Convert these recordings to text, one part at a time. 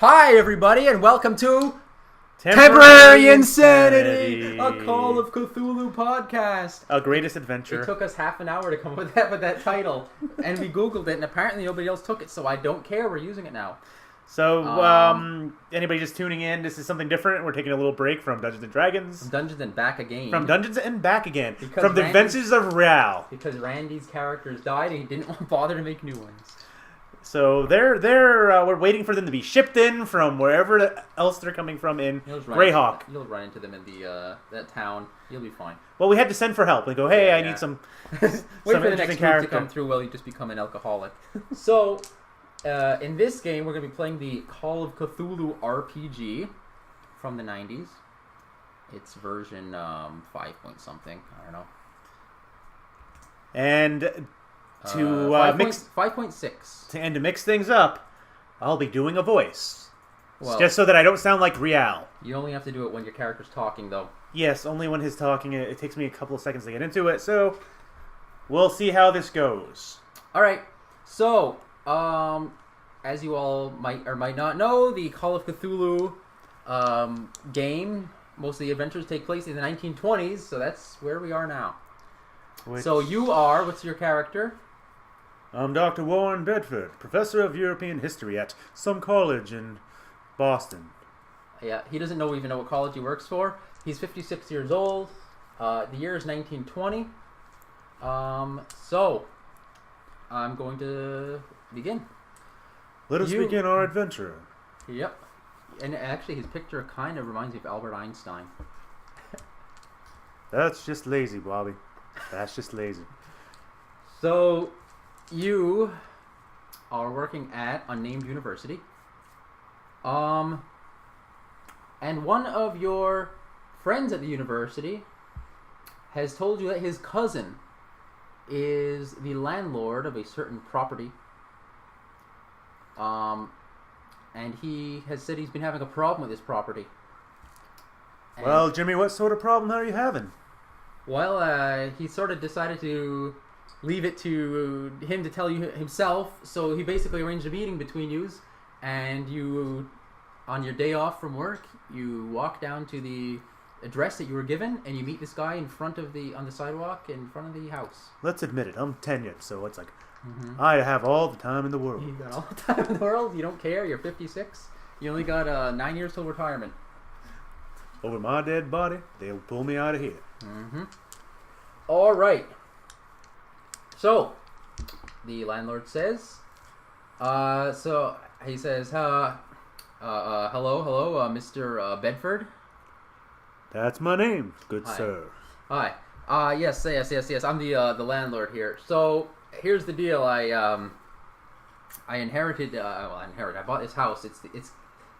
Hi, everybody, and welcome to Temporary Insanity, a Call of Cthulhu podcast. A greatest adventure. It took us half an hour to come up with that title, and we Googled it, and apparently nobody else took it, so I don't care. We're using it now. So, anybody just tuning in, this is something different. We're taking a little break from Dungeons & Dragons. From Dungeons and Back Again. From Dungeons and Back Again. Because from the Adventures of Real. Because Randy's characters died, and he didn't bother to make new ones. So we're waiting for them to be shipped in from wherever else they're coming from in Greyhawk. You'll run into them in that town. You'll be fine. Well, we had to send for help. We go, hey, I need some Wait for the next character to come through. Well, you just become an alcoholic. So, in this game, we're going to be playing the Call of Cthulhu RPG from the 90s. It's version 5 point something. I don't know. And to 5.6. And to mix things up, I'll be doing a voice. Well, just so that I don't sound like Real. You only have to do it when your character's talking, though. Yes, only when he's talking. It takes me a couple of seconds to get into it, so we'll see how this goes. Alright, so, as you all might or might not know, the Call of Cthulhu game, most of the adventures take place in the 1920s, so that's where we are now. So you are, what's your character? I'm Dr. Warren Bedford, professor of European history at some college in Boston. Yeah, he doesn't even know what college he works for. He's 56 years old. The year is 1920. So, I'm going to begin. Let us begin our adventure. Yep. And actually, his picture kind of reminds me of Albert Einstein. That's just lazy, Bobby. That's just lazy. So, you are working at unnamed university. And one of your friends at the university has told you that his cousin is the landlord of a certain property. And he has said he's been having a problem with this property. And well, Jimmy, what sort of problem are you having? Well, he sort of decided to leave it to him to tell you himself, so he basically arranged a meeting between yous, and you, on your day off from work, you walk down to the address that you were given, and you meet this guy on the sidewalk in front of the house. Let's admit it, I'm tenured, so it's like, I have all the time in the world. You got all the time in the world? You don't care? You're 56? You only got 9 years till retirement. Over my dead body, they'll pull me out of here. All right. So, the landlord says, so he says, hello, Mr. Bedford. That's my name, good Hi. sir. Hi. Yes. I'm the landlord here. So, here's the deal. I inherited. I bought this house. It's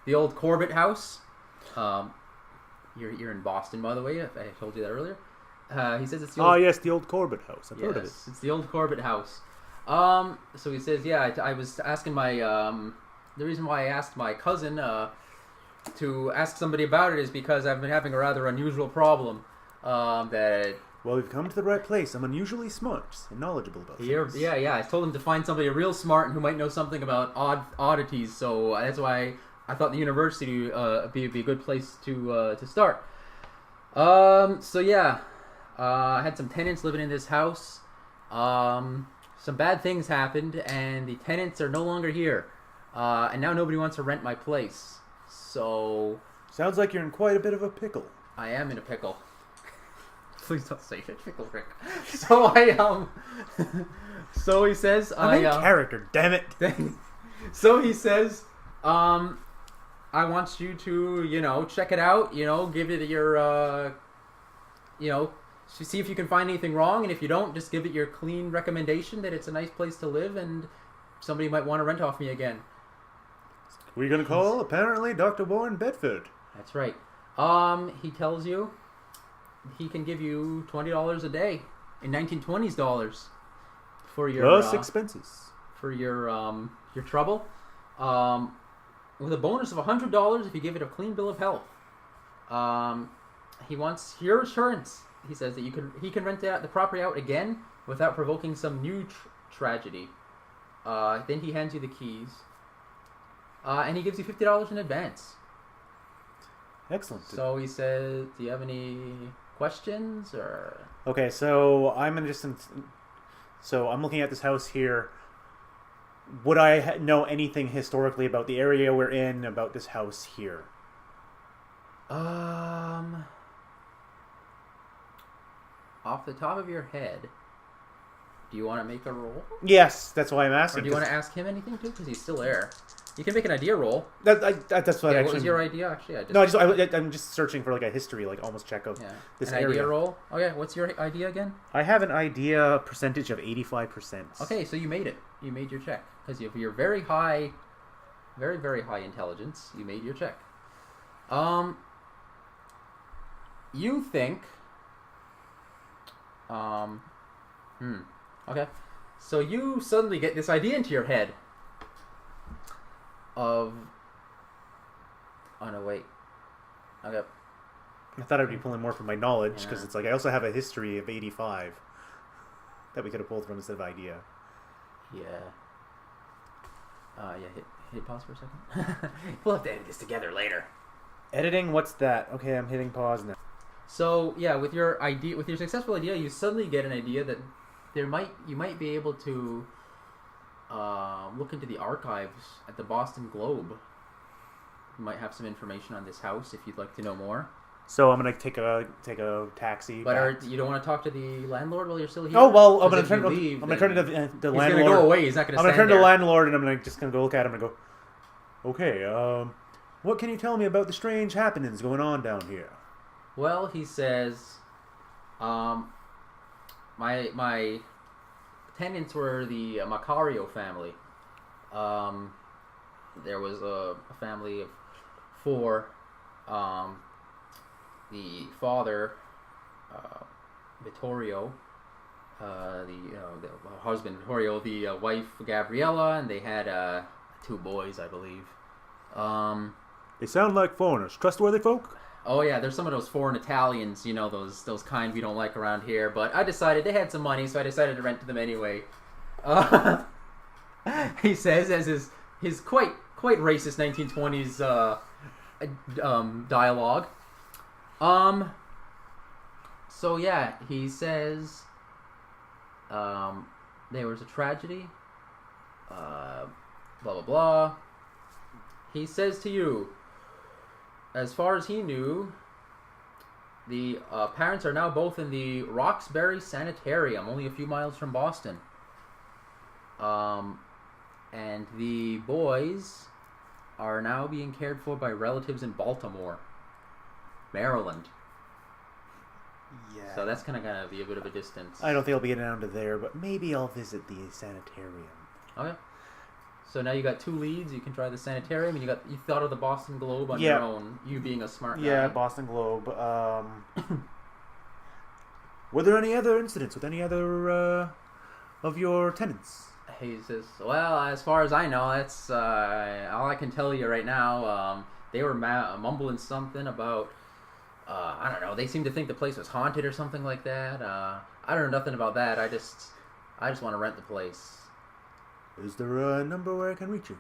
the old Corbitt house. You're in Boston, by the way. I told you that earlier. He says it's the old... yes, the old Corbitt house. I've heard of it. It's the old Corbitt house. So he says, I was asking my... the reason why I asked my cousin to ask somebody about it is because I've been having a rather unusual problem. That... Well, we've come to the right place. I'm unusually smart and knowledgeable about things. Yeah. I told him to find somebody real smart and who might know something about oddities. So that's why I thought the university would be a good place to start. I had some tenants living in this house. Some bad things happened, and the tenants are no longer here. And now nobody wants to rent my place. So... Sounds like you're in quite a bit of a pickle. I am in a pickle. Please don't say it, pickle Rick. So he says... I'm in character, damn it! So he says, I want you to, check it out, give it your, see if you can find anything wrong, and if you don't, just give it your clean recommendation that it's a nice place to live, and somebody might want to rent off me again. We're going to call, apparently, Dr. Warren Bedford. That's right. He tells you he can give you $20 a day in 1920s dollars for your... Plus expenses. For your trouble. With a bonus of $100 if you give it a clean bill of health. He wants your assurance. He says that he can rent the property out again without provoking some new tragedy. Then he hands you the keys. And he gives you $50 in advance. Excellent. So he says, do you have any questions or? Okay, so I'm looking at this house here. Would I know anything historically about the area we're in, about this house here? Off the top of your head, do you want to make a roll? Yes, that's why I'm asking. Or do you want to ask him anything too? Because he's still there. You can make an idea roll. That's what. Yeah, actually, what was your idea? Actually, I'm just searching for like a history, like almost check of this an area. Idea roll. Okay, what's your idea again? I have an idea percentage of 85%. Okay, so you made it. You made your check because you're very high, very very high intelligence. You made your check. You think. Okay, so you suddenly get this idea into your head. Oh no, wait. Okay. I thought I'd be pulling more from my knowledge because it's like I also have a history of 85 that we could have pulled from instead of idea. Yeah. Hit pause for a second. We'll have to edit this together later. Editing? What's that? Okay, I'm hitting pause now. So yeah, with your successful idea, you suddenly get an idea that you might be able to look into the archives at the Boston Globe. You might have some information on this house if you'd like to know more. So I'm gonna take a taxi. But you don't want to talk to the landlord while you're still here? Oh well, I'm gonna turn to the landlord. He's gonna go away. He's not gonna. I'm gonna turn to the landlord and I'm just gonna go look at him and go, okay, what can you tell me about the strange happenings going on down here? Well, he says, my tenants were the Macario family. There was a family of 4. The father, Vittorio, the husband Vittorio, the wife Gabriella, and they had 2 boys, I believe. They sound like foreigners. Trustworthy folk? Oh yeah, there's some of those foreign Italians, you know, those kind we don't like around here. But I decided they had some money, so I decided to rent to them anyway. He says as his quite racist 1920s dialogue. So yeah, he says there was a tragedy. Blah blah blah. He says to you, as far as he knew, the parents are now both in the Roxbury Sanitarium, only a few miles from Boston. And the boys are now being cared for by relatives in Baltimore, Maryland. Yeah. So that's kind of going to be a bit of a distance. I don't think I'll be getting down to there, but maybe I'll visit the sanitarium. Okay. So now you got 2 leads. You can try the sanitarium, and you thought of the Boston Globe on your own. You being a smart guy. Yeah, Boston Globe. Were there any other incidents with any other of your tenants? He says, well, as far as I know, that's all I can tell you right now. They were mumbling something about, I don't know, they seemed to think the place was haunted or something like that. I don't know nothing about that. I just want to rent the place. Is there a number where I can reach you?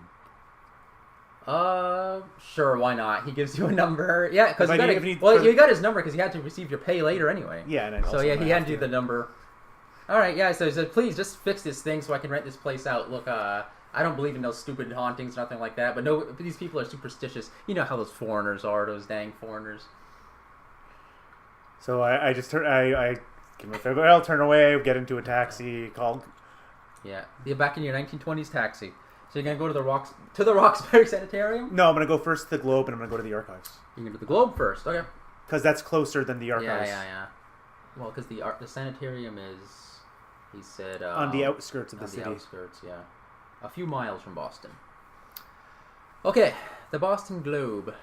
Sure, why not? He gives you a number. Yeah, because you got his number because you had to receive your pay later anyway. Yeah, and so yeah, he handed you the number. All right, yeah. So he said, please just fix this thing so I can rent this place out. Look, I don't believe in those stupid hauntings, nothing like that. But no, these people are superstitious. You know how those foreigners are, those dang foreigners. So I just turn. I give him a favor. I'll turn away, get into a taxi, call. Yeah, you're back in your 1920s taxi. So you're gonna go to the Roxbury Sanitarium? No, I'm gonna go first to the Globe, and I'm gonna go to the archives. You're gonna do the Globe first, okay? Because that's closer than the archives. Yeah. Well, because the sanitarium is, he said, on the outskirts of the city. On the outskirts, yeah, a few miles from Boston. Okay, the Boston Globe.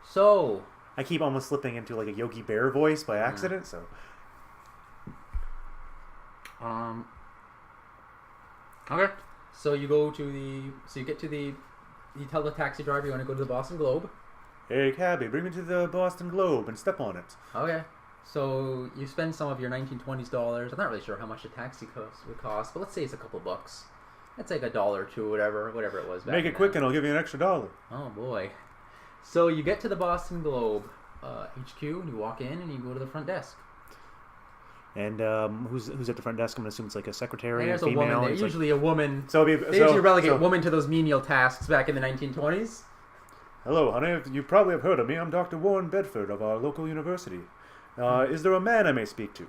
So I keep almost slipping into like a Yogi Bear voice by accident. So. Okay. So you tell the taxi driver you want to go to the Boston Globe. Hey, cabby, bring me to the Boston Globe and step on it. Okay. So you spend some of your 1920s dollars. I'm not really sure how much a taxi would cost, but let's say it's a couple bucks. That's like $1 or $2, whatever it was. Back Make it quick, and I'll give you an extra $1. Oh boy! So you get to the Boston Globe HQ, and you walk in, and you go to the front desk. And who's at the front desk? I'm gonna assume it's like a secretary. And there's female, a woman there. Usually a woman. They usually relegate women to those menial tasks back in the 1920s. Hello, honey. You probably have heard of me. I'm Dr. Warren Bedford of our local university. Is there a man I may speak to?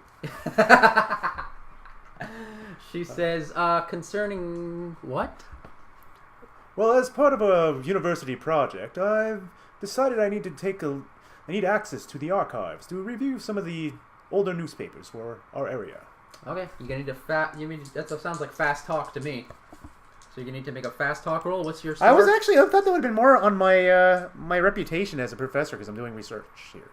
She says, concerning what? Well, as part of a university project, I've decided I need access to the archives to review some of the older newspapers for our area. Okay, you're gonna need that sounds like fast talk to me. So you need to make a fast talk roll. What's your score? I thought that would have been more on my my reputation as a professor because I'm doing research here.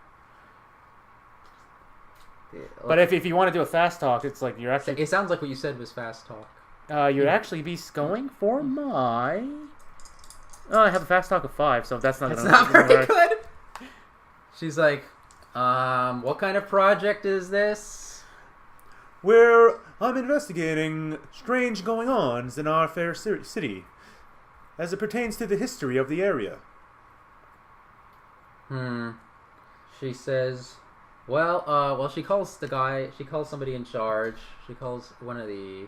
But if you want to do a fast talk, it's like you're actually... It sounds like what you said was fast talk. You'd actually be going for my... Oh, I have a fast talk of 5, so that's not... That's not very good. She's like, what kind of project is this? Where I'm investigating strange going-ons in our fair city, as it pertains to the history of the area. She says... Well, she calls somebody in charge. She calls one of the,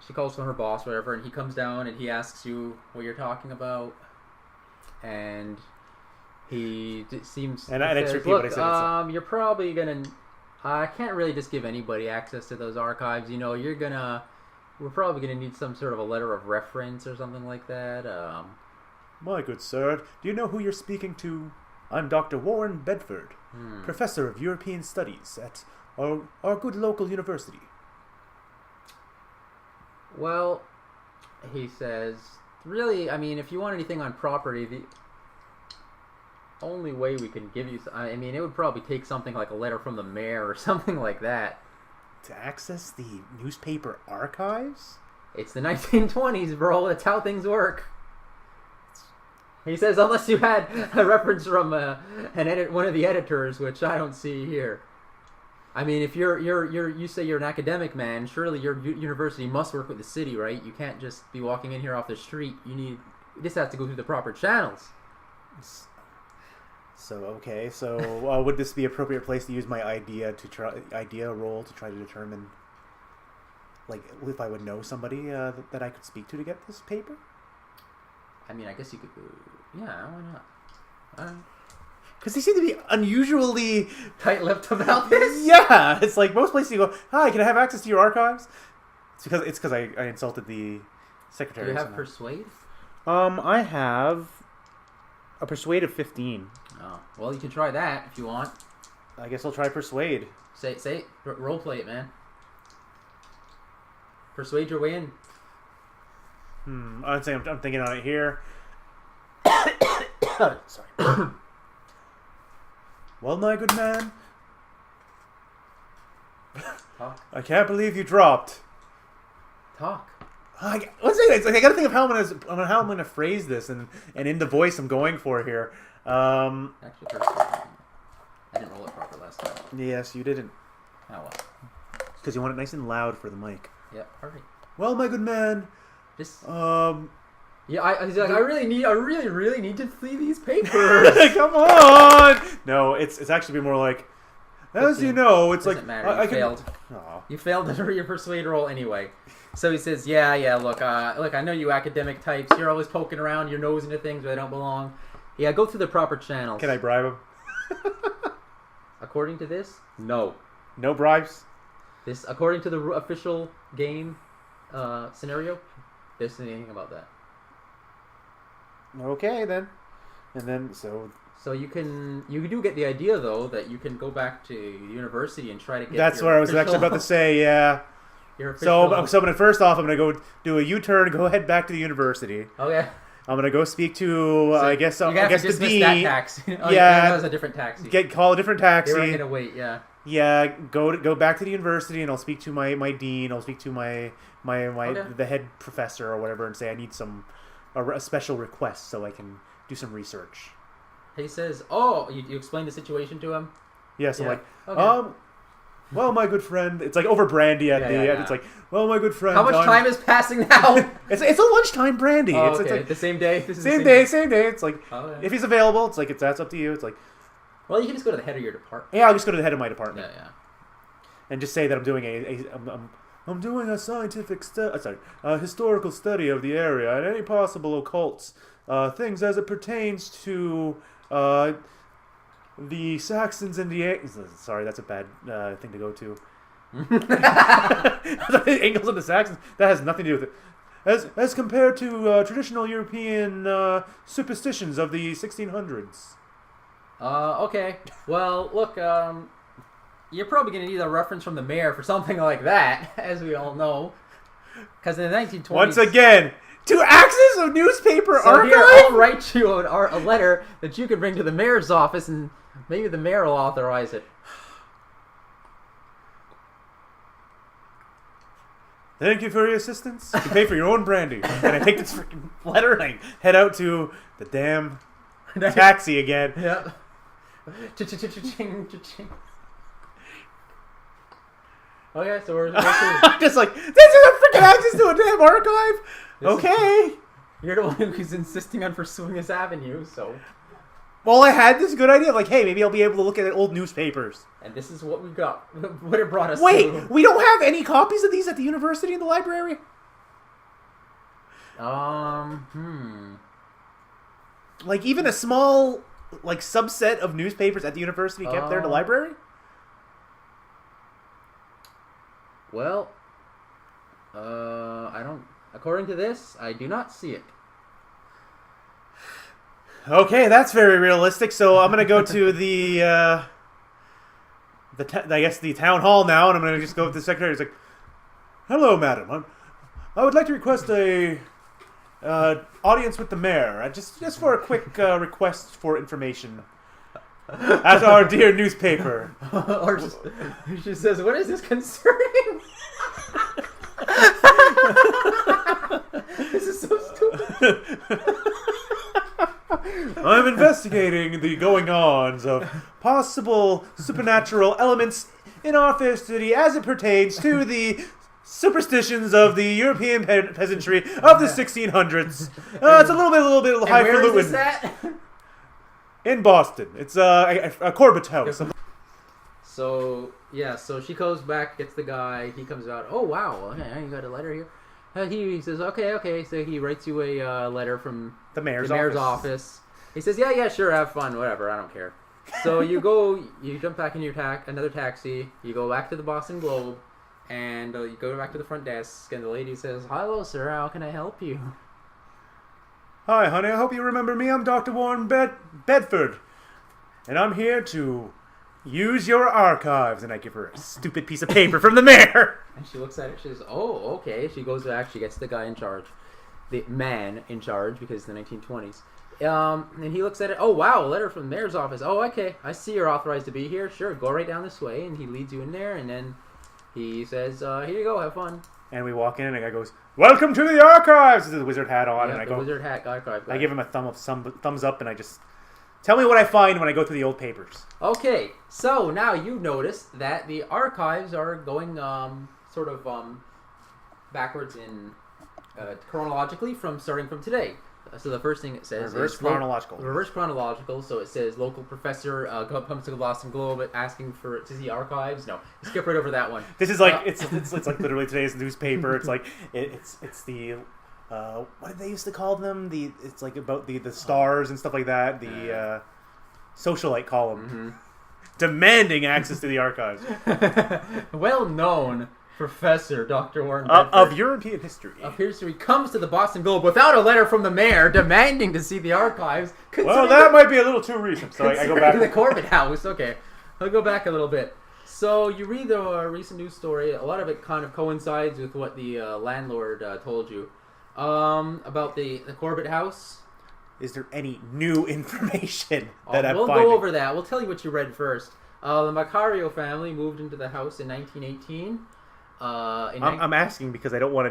she calls from her boss, whatever, and he comes down and he asks you what you're talking about, and he seems. And I repeat what I said. You're probably gonna. I can't really just give anybody access to those archives. You know, we're probably gonna need some sort of a letter of reference or something like that. My good sir, do you know who you're speaking to? I'm Dr. Warren Bedford, Professor of European Studies at our good local university. Well, he says, really, I mean, if you want anything on property, the only way we can give you... I mean, it would probably take something like a letter from the mayor or something like that. To access the newspaper archives? It's the 1920s, bro. That's how things work. He says, unless you had a reference from one of the editors, which I don't see here. I mean, if you say you're an academic man, surely your university must work with the city, right? You can't just be walking in here off the street. This has to go through the proper channels. So would this be an appropriate place to use my idea roll to try to determine, like, if I would know somebody that I could speak to get this paper? I mean, I guess you could... Yeah, why not? Because they seem to be unusually... tight-lipped about this? Yeah! It's like most places you go, hi, can I have access to your archives? It's because I insulted the secretary. Do you have Persuade? I have a Persuade of 15. Oh, well, you can try that if you want. I guess I'll try Persuade. Say it. Roleplay it, man. Persuade your way in. I'm thinking on it here. Sorry. Well, my good man. Talk. I can't believe you dropped. Talk. I gotta think of how I'm gonna phrase this and in the voice I'm going for here. Actually, I didn't roll it proper last time. Yes, you didn't. Oh well. Because you want it nice and loud for the mic. Yep. Perfect. Well, my good man. Just. Yeah, he's like, I really need to see these papers. Come on. No, it's actually more like, as you know, it's doesn't like matter. You failed. You failed your persuade roll anyway. So he says, yeah. Look, I know you academic types. You're always poking around your nose into things where they don't belong. Yeah, go through the proper channels. Can I bribe him? According to this, no. No bribes. This, according to the official game scenario, there isn't anything about that. Okay then, and then so you do get the idea though that you can go back to university and try to get. That's what I was actually about to say. Yeah. So first off, I'm gonna go do a U-turn, go head back to the university. Okay. I'm gonna go speak to I guess the dean. That taxi. Yeah, that was a different taxi. Call a different taxi. They were gonna wait. Yeah. Yeah, go back to the university and I'll speak to my dean. I'll speak to my the head professor or whatever and say I need a special request so I can do some research. He says, "Oh, you explain the situation to him." Yes, yeah. I'm like, okay. well, my good friend. It's like over brandy at the end. It's like, well, my good friend. How much time is passing now? it's a lunchtime brandy. Oh, it's like the same day. Same day. It's like if he's available, it's like that's up to you. It's like, well, you can just go to the head of your department. Yeah, I'll just go to the head of my department. Yeah. And just say that I'm doing I'm doing a scientific historical study of the area and any possible occult things as it pertains to the Saxons and the sorry, that's a bad thing to go to. The Angles and the Saxons, that has nothing to do with it. As compared to traditional European superstitions of the 1600s. Okay. Well, look, you're probably going to need a reference from the mayor for something like that, as we all know. Because in the 1920s... Once again, to access a newspaper archive? Here, I'll write you a letter that you can bring to the mayor's office, and maybe the mayor will authorize it. Thank you for your assistance. You pay for your own brandy. And I take this freaking letter and I head out to the damn taxi again. Yep. Cha-cha-cha-cha-ching, cha-ching. Okay, so we're I'm just like, this is a freaking access to a damn archive? Okay. You're the one who's insisting on pursuing this avenue, so... Well, I had this good idea of like, hey, maybe I'll be able to look at old newspapers. And this is what we got. What it brought us to. Wait, we don't have any copies of these at the university in the library? Like, even a small, like, subset of newspapers at the university kept there in the library? Well, I don't... According to this, I do not see it. Okay, that's very realistic. So I'm gonna go to the town hall now, and I'm gonna just go with the secretary. It's like, "Hello, madam. I would like to request a audience with the mayor, just for a quick request for information at our dear newspaper." Or she says, "What is this concerning?" This is so stupid. I'm investigating the going-ons of possible supernatural elements in our fair city as it pertains to the superstitions of the European peasantry of the 1600s. It's a little bit highfalutin. Where is this at? In Boston. It's a Corbitt house. So she goes back, gets the guy. He comes out. Oh wow, okay, you got a letter here. He says, okay. So he writes you a letter from the mayor's office. He says, yeah, sure, have fun, whatever, I don't care. So you jump back in your another taxi. You go back to the Boston Globe, and you go back to the front desk, and the lady says, "Hello, sir, how can I help you?" "Hi, honey, I hope you remember me. I'm Dr. Warren Bedford, and I'm here to use your archives." And I give her a stupid piece of paper from the mayor. And she looks at it. She says, "Oh, okay." She goes back. She gets the guy in charge, the man in charge, because it's the 1920s. And he looks at it. "Oh, wow, a letter from the mayor's office. Oh, okay. I see you're authorized to be here. Sure, go right down this way." And he leads you in there, and then he says, "Here you go. Have fun." And we walk in, and the guy goes, "Welcome to the archives." With the wizard hat on, yeah, and I go, "Wizard hat archive." I give him a thumbs up, and I just tell me what I find when I go through the old papers. Okay, so now you notice that the archives are going backwards in chronologically starting from today. So the first thing it says reverse chronological. Reverse chronological. So it says local professor comes to the Boston Globe asking to see archives. No, skip right over that one. This is like it's like literally today's newspaper. It's like it's the what did they used to call them? It's like about the stars and stuff like that. The socialite column, demanding access to the archives. Well known Professor Dr. Warren Bedford of European history. Comes to the Boston Globe without a letter from the mayor demanding to see the archives. Well, that might be a little too recent, so I go back to the Corbitt house. Okay, I'll go back a little bit. So you read the recent news story. A lot of it kind of coincides with what the landlord told you about the Corbitt house. Is there any new information that I'm finding? We'll go over that. We'll tell you what you read first. The Macario family moved into the house in 1918. I'm asking because I don't want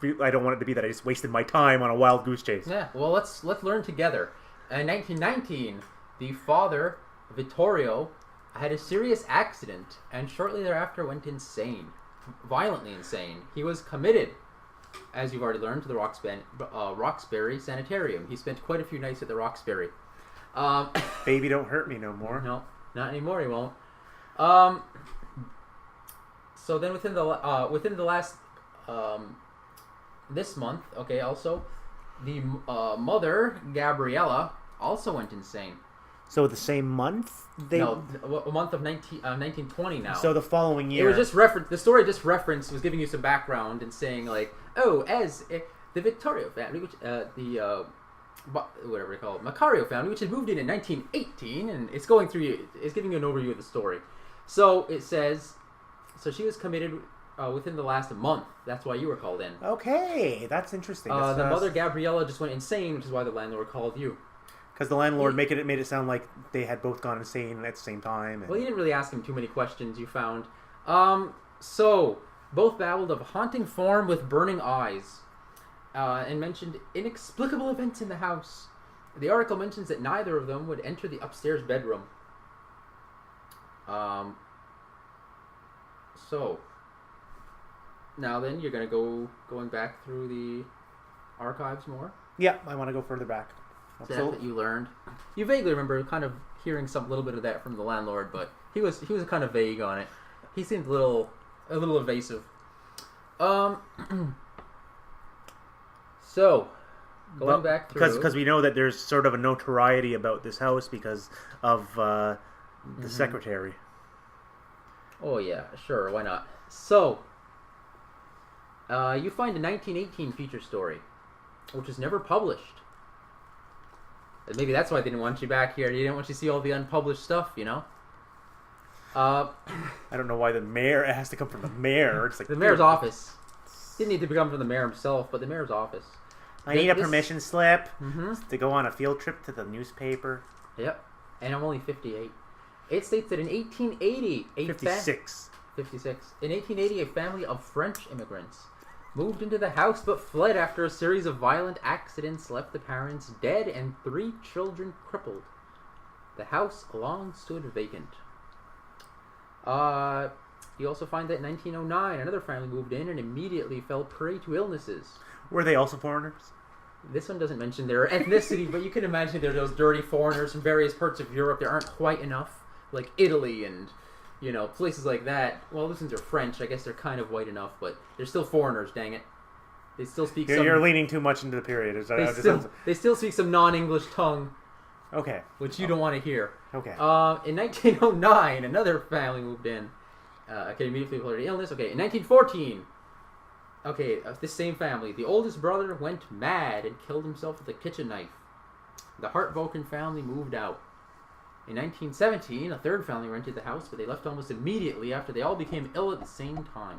it to be that I just wasted my time on a wild goose chase. Yeah, well, let's learn together. In 1919, the father, Vittorio, had a serious accident and shortly thereafter went insane. Violently insane. He was committed, as you've already learned, to the Roxbury Sanitarium. He spent quite a few nights at the Roxbury. Baby, don't hurt me no more. No, not anymore. He won't. So then, within the last this month, okay. Also, the mother Gabriella also went insane. So the same month? No, a month of 1920 now. So the following year. It was just the story just referenced was giving you some background and saying like, oh, as the Vittorio family, which whatever they call it, Macario family, which had moved in 1918, and it's giving you an overview of the story. So it says, so she was committed within the last month. That's why you were called in. Okay, that's interesting. The mother Gabriella just went insane, which is why the landlord called you. Because the landlord made it sound like they had both gone insane at the same time. Well, you didn't really ask him too many questions, you found. So, both babbled of haunting form with burning eyes, and mentioned inexplicable events in the house. The article mentions that neither of them would enter the upstairs bedroom. So, now then, you're going to going back through the archives more? Yeah, I want to go further back. That you learned. You vaguely remember kind of hearing little bit of that from the landlord, but he was kind of vague on it. He seemed a little evasive. So going back through because we know that there's sort of a notoriety about this house because of the secretary. Oh yeah, sure, why not? So you find a 1918 feature story, which was never published. Maybe that's why they didn't want you back here. They didn't want you to see all the unpublished stuff, you know? I don't know why the mayor has to come from the mayor. It's like the mayor's office. Didn't need to come from the mayor himself, but the mayor's office. I need a permission slip to go on a field trip to the newspaper. Yep. And I'm only 58. It states that in 1880... 56. 56. In 1880, a family of French immigrants moved into the house but fled after a series of violent accidents left the parents dead and 3 children crippled. The house long stood vacant. You also find that in 1909, another family moved in and immediately fell prey to illnesses. Were they also foreigners? This one doesn't mention their ethnicity, but you can imagine they're those dirty foreigners from various parts of Europe. There aren't quite enough, like Italy and places like that. Well, these ones are French. I guess they're kind of white enough, but they're still foreigners, dang it. They still speak You're leaning too much into the period. They still speak some non-English tongue. Okay. Which you don't want to hear. Okay. In 1909, another family moved in. Immediately reported illness. Okay, in 1914, this same family, the oldest brother went mad and killed himself with a kitchen knife. The heartbroken family moved out. In 1917, a third family rented the house, but they left almost immediately after they all became ill at the same time.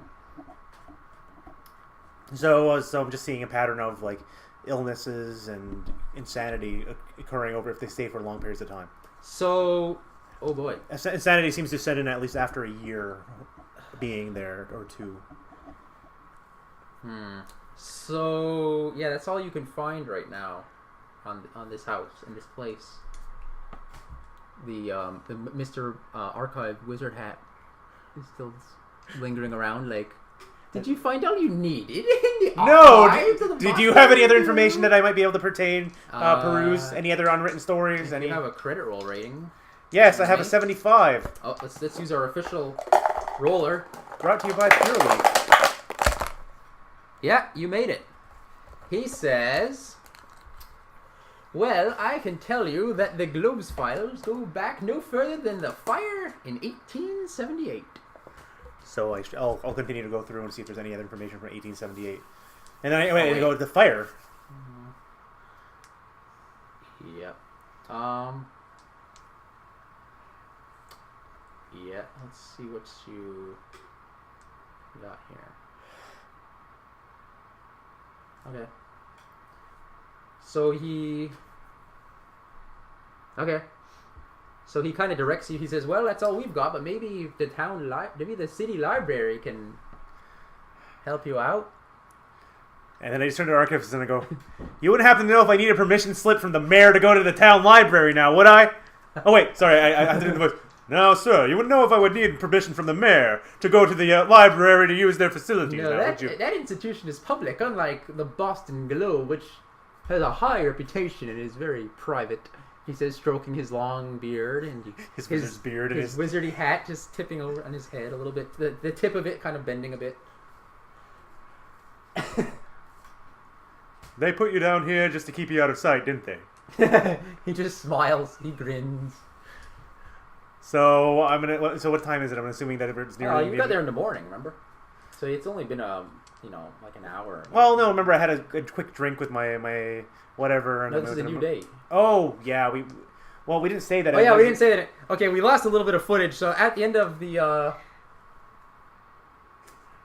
So I'm just seeing a pattern of like illnesses and insanity occurring over if they stay for long periods of time. So, oh boy, insanity seems to set in at least after a year being there or two. So yeah, that's all you can find right now on this house in this place. The Mr. Archive Wizard Hat is still lingering around. Like, did you find all you needed? No. Did you have any other information that I might be able to peruse? Any other unwritten stories? You have a credit roll rating. Yes, I have a 75. Oh, let's use our official roller. Brought to you by Purely. Yeah, you made it. He says, well, I can tell you that the Globe's files go back no further than the fire in 1878. So I'll continue to go through and see if there's any other information from 1878. And then I go to the fire. Yep. Yeah, let's see what you got here. Okay. So he kind of directs you. He says, "Well, that's all we've got, but maybe maybe the city library can help you out." And then I just turn to the archivist and I go, "You wouldn't happen to know if I need a permission slip from the mayor to go to the town library now, would I?" Oh wait, sorry, I did the voice. Now, sir, you would know if I would need permission from the mayor to go to the library to use their facilities. No, now, would you? that institution is public, unlike the Boston Globe, which has a high reputation and is very private. He says, stroking his long beard and His wizard's beard and his wizardy hat just tipping over on his head a little bit. The tip of it kind of bending a bit. They put you down here just to keep you out of sight, didn't they? He just smiles. He grins. So So what time is it? I'm assuming that it's nearly. You got there in the morning, remember? So it's only been like an hour. Well, no. Remember, I had a quick drink with my whatever. And no, this is a new day. Oh yeah, we didn't say that. Oh yeah, we didn't say that. Okay, we lost a little bit of footage. So at the end of the.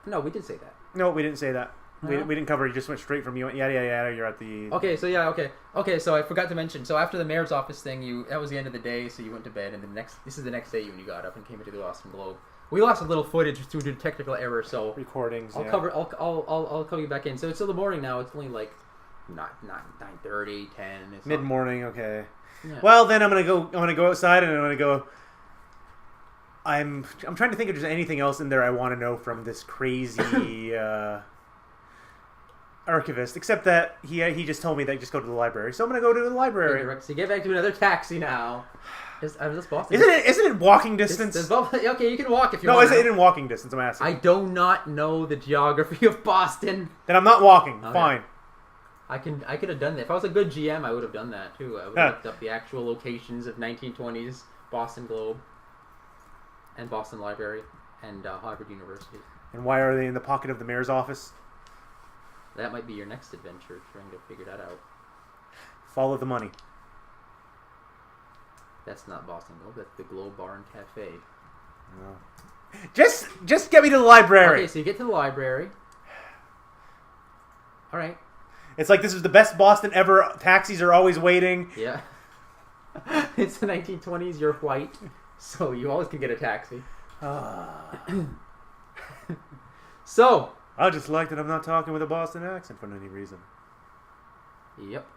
No, we did say that. No, we didn't say that. No? We didn't cover it. You just went straight from you. Yeah. You're at the. Okay, so yeah, okay. So I forgot to mention. So after the mayor's office thing, that was the end of the day. So you went to bed, and this is the next day when you got up and came into the Boston Globe. We lost a little footage due to technical error, so recordings. I'll cover you back in. So it's still the morning now. It's only like not 9:30, 10. Mid morning. Okay. Yeah. Well, then I'm gonna go outside, and I'm gonna go. I'm trying to think if there's anything else in there I want to know from this crazy. Archivist, except that he just told me that just go to the library, so I'm gonna go to the library. So get back to another taxi now. This Boston. Isn't it walking distance? Okay, you can walk if you want. want. No, is it in walking distance? I'm asking. I do not know the geography of Boston. Then I'm not walking. Okay. Fine. I could have done that. If I was a good GM, I would have done that too. I would have looked up the actual locations of 1920s Boston Globe and Boston Library and Harvard University. And why are they in the pocket of the mayor's office? That might be your next adventure, trying to figure that out. Follow the money. That's not Boston Globe. That's the Globe Bar and Cafe. No. Just get me to the library. Okay, so you get to the library. All right. It's like this is the best Boston ever. Taxis are always waiting. Yeah. It's the 1920s. You're white, so you always can get a taxi. So. I just like that I'm not talking with a Boston accent for any reason. Yep.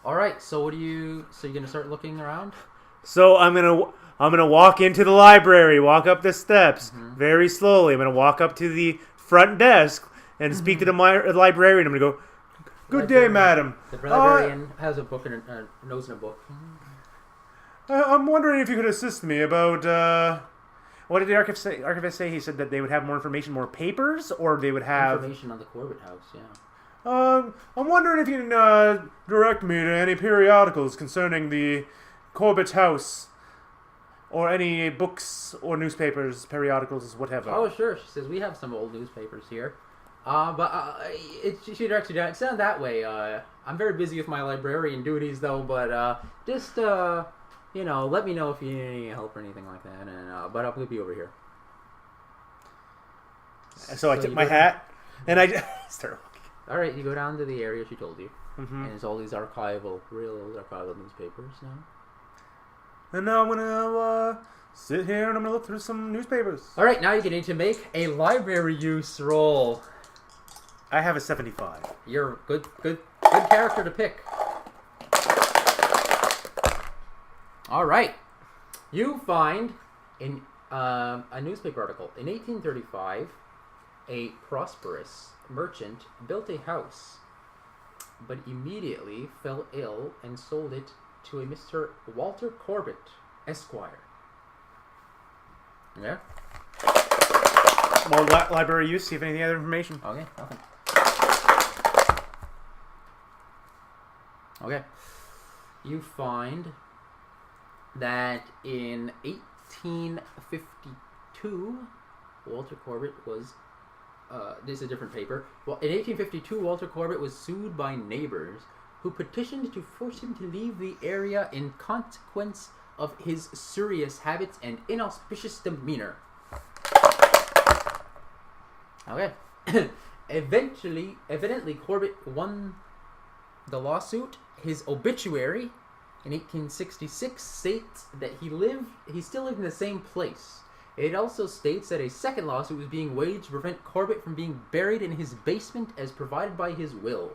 All right. So you're gonna start looking around? So I'm gonna walk into the library, walk up the steps very slowly. I'm gonna walk up to the front desk and speak to the librarian. I'm gonna go, "Good day, madam." The librarian has a book and a nose in a book. I'm wondering if you could assist me about. What did the archivist say? He said that they would have more information, more papers, or they would have information on the Corbitt house. Yeah. I'm wondering if you can direct me to any periodicals concerning the Corbitt house, or any books or newspapers, periodicals, whatever. Oh, sure. She says we have some old newspapers here. She directs you down. It's not that way. I'm very busy with my librarian duties, though. But just let me know if you need any help or anything like that. And but I'll be over here. So I took my hat and I start walking. All right, you go down to the area she told you, Mm-hmm. and it's all these real old archival newspapers now. And now I'm gonna sit here and I'm gonna look through some newspapers. All right, now you're going to make a library use roll. I have a 75. You're good character to pick. All right, you find in a newspaper article in 1835, a prosperous merchant built a house, but immediately fell ill and sold it to a Mr. Walter Corbitt, Esquire. Yeah. More library use. See if any other information. Okay. Nothing. Okay. You find that in 1852, Walter Corbitt was. This is a different paper. Well, in 1852, Walter Corbitt was sued by neighbors who petitioned to force him to leave the area in consequence of his serious habits and inauspicious demeanor. Okay. Evidently, Corbitt won the lawsuit. His obituary in 1866 states that he still lived in the same place. It also states that a second lawsuit was being waged to prevent Corbitt from being buried in his basement as provided by his will.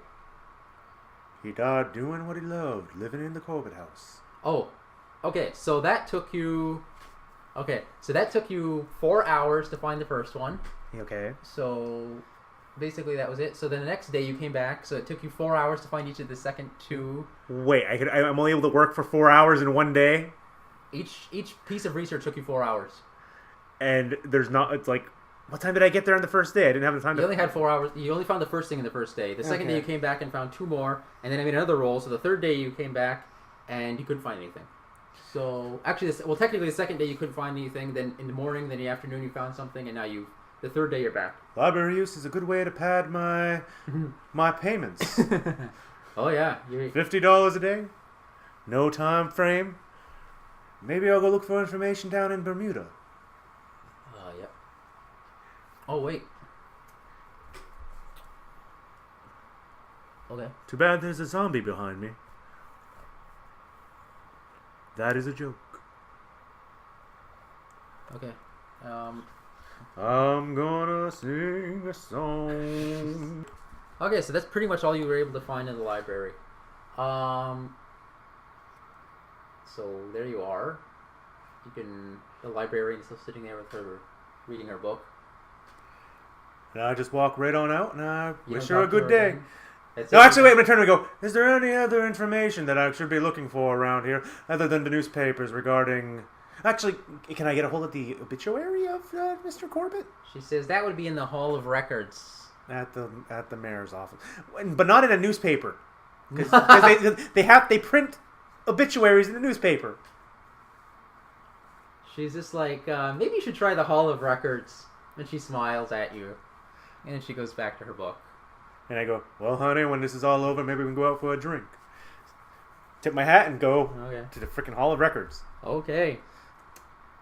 He died doing what he loved, living in the Corbitt house. Oh, Okay, so that took you... Okay, so that took you 4 hours to find the first one. Okay. So basically that was it. So then the next day you came back, so it took you 4 hours to find each of the second two. Wait, I'm only able to work for 4 hours in one day? Each piece of research took you 4 hours. And there's not... It's like... What time did I get there on the first day? I didn't have the time You only had 4 hours. You only found the first thing in the first day. The second day you came back and found 2 more, and then I made another roll. So the third day you came back and you couldn't find anything. So actually, technically the second day you couldn't find anything. Then in the morning, then in the afternoon you found something, and now the third day you're back. Library use is a good way to pad my payments. Oh yeah, $50 a day, no time frame. Maybe I'll go look for information down in Bermuda. Yep. Oh wait. Okay. Too bad there's a zombie behind me. That is a joke. Okay. I'm gonna sing a song. Okay, so that's pretty much all you were able to find in the library. So there you are. The librarian is still sitting there with her, reading her book. And I just walk right on out, and I You wish don't her a talk to good her day. again? No, actually, wait, I'm going to turn and go, is there any other information that I should be looking for around here, other than the newspapers regarding... Actually, can I get a hold of the obituary of Mr. Corbitt? She says that would be in the Hall of Records. At the mayor's office. But not in a newspaper. Because they print obituaries in the newspaper. She's just like, maybe you should try the Hall of Records. And she smiles at you. And she goes back to her book. And I go, well, honey, when this is all over, maybe we can go out for a drink. Tip my hat and go to the freaking Hall of Records. Okay.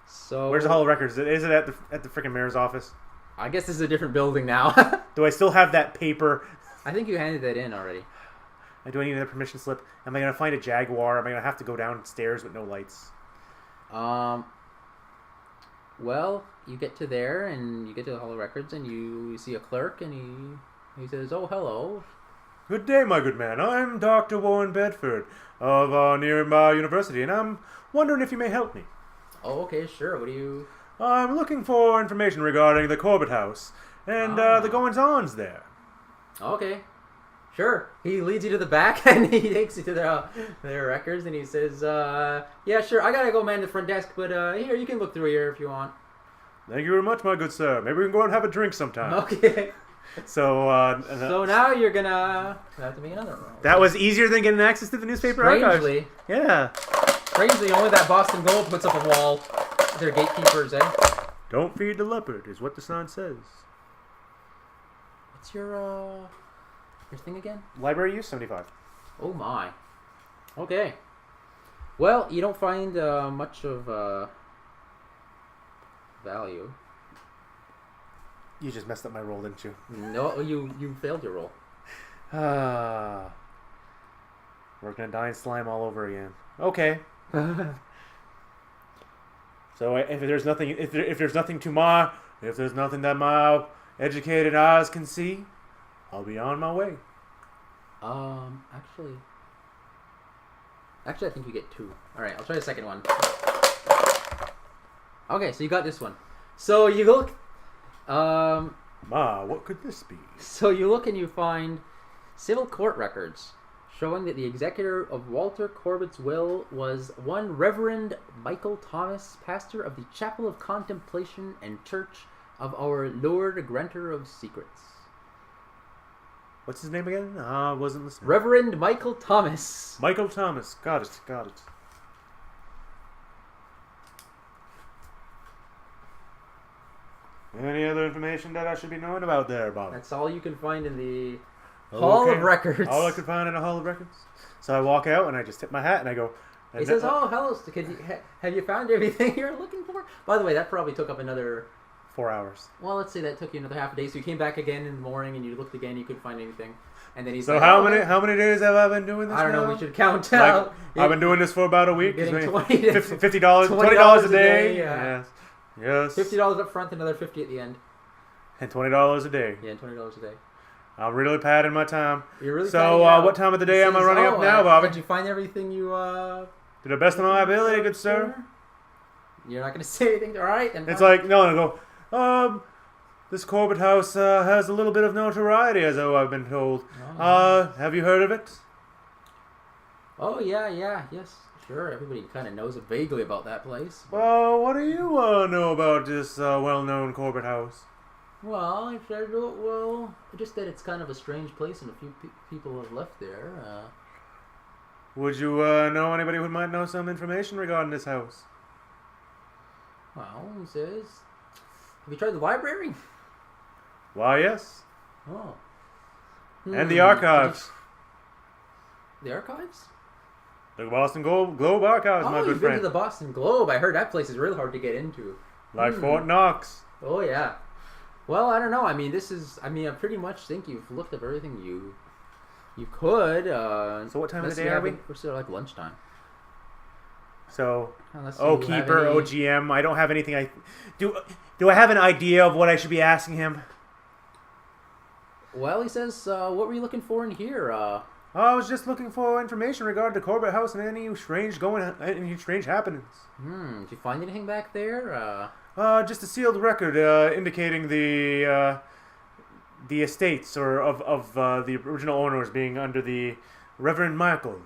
So where's the Hall of Records? Is it at the freaking mayor's office? I guess this is a different building now. Do I still have that paper? I think you handed that in already. Do I need another permission slip? Am I going to find a Jaguar? Am I going to have to go downstairs with no lights? Well, you get to there, and you get to the Hall of Records, and you see a clerk, and he says, "Oh, hello." Good day, my good man. I'm Dr. Warren Bedford of nearby university, and I'm wondering if you may help me. Oh, okay, sure. What do you... I'm looking for information regarding the Corbitt house and the goings-ons there. Okay. Sure. He leads you to the back, and he takes you to their records, and he says, yeah, sure, I gotta go man the front desk, but here, you can look through here if you want. Thank you very much, my good sir. Maybe we can go out and have a drink sometime. Okay. So, so now you're gonna have to make another roll. That was easier than getting access to the newspaper archives. Yeah. Strangely, only that Boston Globe puts up a wall. They're gatekeepers, eh? Don't feed the leopard, is what the sign says. What's your thing again? Library use, 75. Oh my. Okay. Well, you don't find much of value. You just messed up my roll, didn't you? No, you failed your roll. We're gonna die in slime all over again. Okay. So if there's nothing that my educated eyes can see, I'll be on my way. Actually, I think you get 2. All right, I'll try the second one. Okay, so you got this one. So you look. What could this be? So you look and you find civil court records showing that the executor of Walter Corbitt's will was one Reverend Michael Thomas, pastor of the Chapel of Contemplation and Church of Our Lord Granter of Secrets. What's his name again? I wasn't listening. Reverend Michael Thomas. Michael Thomas. Got it. Any other information that I should be knowing about there, Bob? That's all you can find in the Hall of Records. All I could find in a Hall of Records. So I walk out and I just tip my hat and I go... He says, "Oh, hello. Have you found everything you're looking for?" By the way, that probably took up another... 4 hours. Well, let's say that took you another half a day. So you came back again in the morning and you looked again. You couldn't find anything. And then he's so like, how many days have I been doing this? I don't know. now? We should count out. I've been doing this for about a week. Getting $50, $20 a day. Yeah. Yes. $50 up front, another $50 at the end. And $20 a day. Yeah, $20 a day. I'm really padding my time. You're really so what time of the day am I running up now, Bobby? Did you find everything you To the best of my ability, good sir. You're not gonna say anything, all right? Then It's like, no, this Corbitt house has a little bit of notoriety, as I've been told. Have you heard of it? Oh, yeah, yes, sure. Everybody kind of knows vaguely about that place. Well, what do you know about this well-known Corbitt house? Well, I said, well, just that it's kind of a strange place and a few people have left there. Would you know anybody who might know some information regarding this house? Well, he says, have you tried the library? Why, yes. Oh. And the archives. The archives? The Boston Globe archives, my good you've been friend. to the Boston Globe. I heard that place is really hard to get into. Like Fort Knox. Oh, yeah. Well, I don't know. I mean, I pretty much think you've looked up everything you could. So what time of the day are we? We're still like lunchtime. So, Keeper, GM, I don't have anything. Do I have an idea of what I should be asking him? Well, he says, what were you looking for in here? I was just looking for information regarding the Corbitt house and any strange happenings. Did you find anything back there? Just a sealed record indicating the estates of the original owners being under the Reverend Michael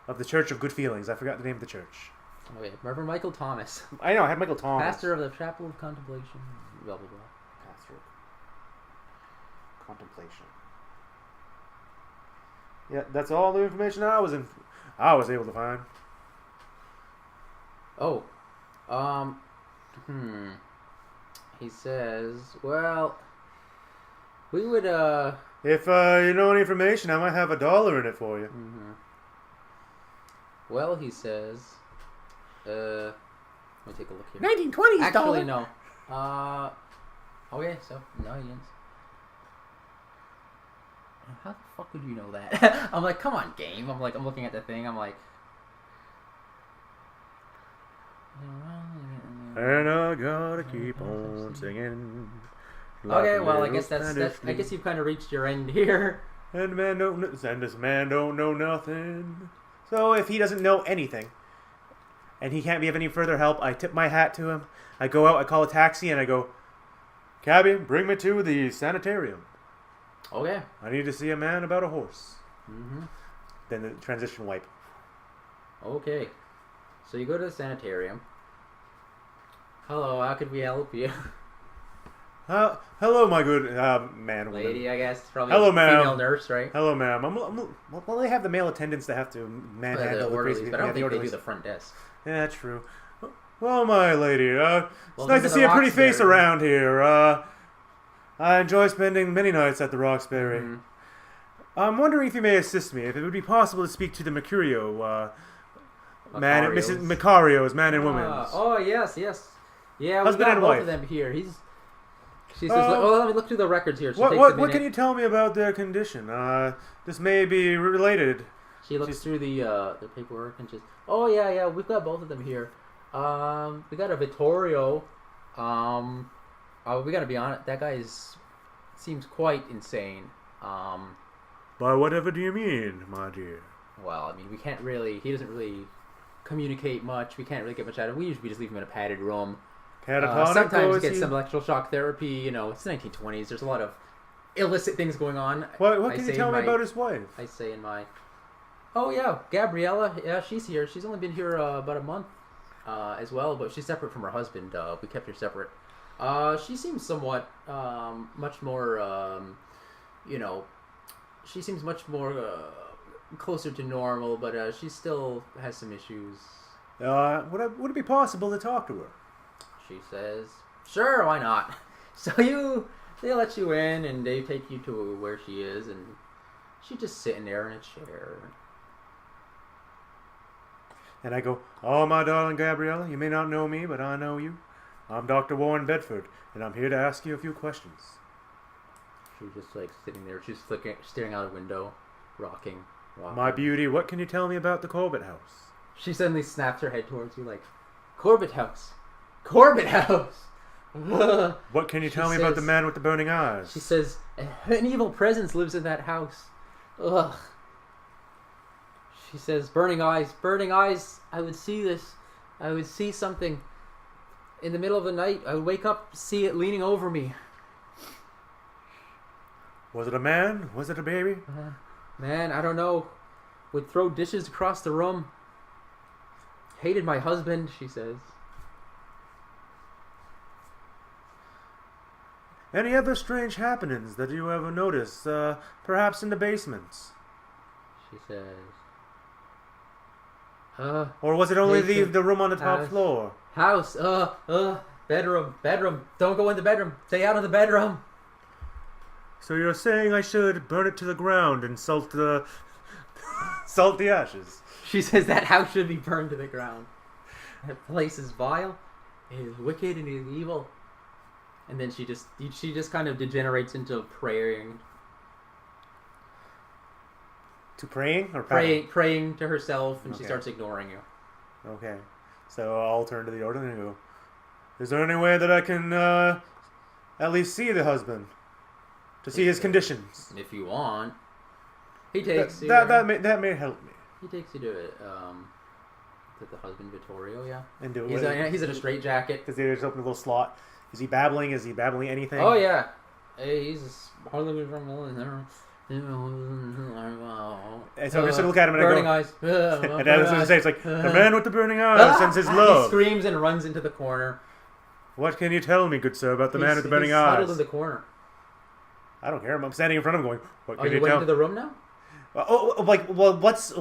of the Church of Good Feelings. I forgot the name of the church. Oh, yeah. Reverend Michael Thomas. I know, I had Michael Thomas. Pastor of the Chapel of Contemplation. Blah, blah, blah. Pastor of Contemplation. Yeah, that's all the information I was able to find. Oh. He says, well, we would, If you know any information, I might have $1 in it for you. Well, he says, let me take a look here. 1920s Actually, dollar. no. Okay, so, no, he didn't. How the fuck would you know that? I'm like, come on, game. I'm looking at the thing. I'm like, and I gotta keep on singing. Okay, well, I guess I guess you've kind of reached your end here. And this man don't know nothing. So if he doesn't know anything, and he can't be of any further help, I tip my hat to him. I go out, I call a taxi, and I go, cabby, bring me to the sanitarium. Okay. I need to see a man about a horse. Then the transition wipe. Okay. So you go to the sanitarium. Hello, how could we help you? Hello, my good man. Lady, woman. I guess. Probably hello, a ma'am. female nurse, right? Hello, ma'am. Well, they have the male attendants that have to manhandle the crazy people. But I don't think they do the front desk. Yeah, that's true. Well, my lady, it's nice to to see the a pretty face Roxbury. around here. I enjoy spending many nights at the Roxbury. I'm wondering if you may assist me, if it would be possible to speak to the Mercurio man, Mrs. Macario's man and woman's. Oh, yes. Yeah, Husband we got and both wife. of them here. She says, let me look through the records here. What can you tell me about their condition? This may be related. She looks through the paperwork and just, oh yeah, we've got both of them here. We got a Vittorio. We gotta be honest, that guy seems quite insane. By whatever do you mean, my dear? Well, I mean, he doesn't really communicate much. We can't really get much out of him. We usually just leave him in a padded room. Catatonic? Sometimes get some electroshock therapy. You know, it's the 1920s. There's a lot of illicit things going on. What can you tell me about his wife? I say in my... Oh, yeah, Gabriella. Yeah, she's here. She's only been here about a month as well, but she's separate from her husband. We kept her separate. She seems somewhat much more, she seems much more closer to normal, but she still has some issues. Would it be possible to talk to her? She says, sure, why not? So they let you in and they take you to where she is, and she's just sitting there in a chair. And I go, oh, my darling Gabriella, you may not know me, but I know you. I'm Dr. Warren Bedford, and I'm here to ask you a few questions. She's just like sitting there, she's staring out a window, rocking. My beauty, what can you tell me about the Corbitt house? She suddenly snaps her head towards you like, Corbitt house! Corbitt house! What can you tell me about the man with the burning eyes? She says, an evil presence lives in that house. Ugh. She says, burning eyes, burning eyes. I would see this. I would see something. In the middle of the night, I would wake up, see it leaning over me. Was it a man? Was it a baby? Man, I don't know. Would throw dishes across the room. Hated my husband, she says. Any other strange happenings that you ever noticed? Perhaps in the basements? She says. Or was it only the room on the top floor? House, bedroom. Don't go in the bedroom. Stay out of the bedroom. So you're saying I should burn it to the ground and salt the ashes? She says that house should be burned to the ground. That place is vile, it is wicked, and it is evil. And then she just kind of degenerates into praying. To praying or praying to herself, and okay. She starts ignoring you. Okay, so I'll turn to the orderly and go, is there any way that I can at least see the husband? To see his conditions? If you want. He takes you. That may help me. He takes you to it. To the husband Vittorio, yeah. And do he's in a straitjacket. Does he just open a little slot? Is he babbling? Is he babbling anything? Oh yeah. Hey, he's hardly from and so I'm just gonna look at him and burning I go, eyes. and I was gonna say, it's like the man with the burning eyes sends his love. He screams and runs into the corner. What can you tell me, good sir, about the man with the burning he's eyes? huddled in the corner. I don't care. I'm standing in front of him, going, "What can you you went tell?" into the room now? What's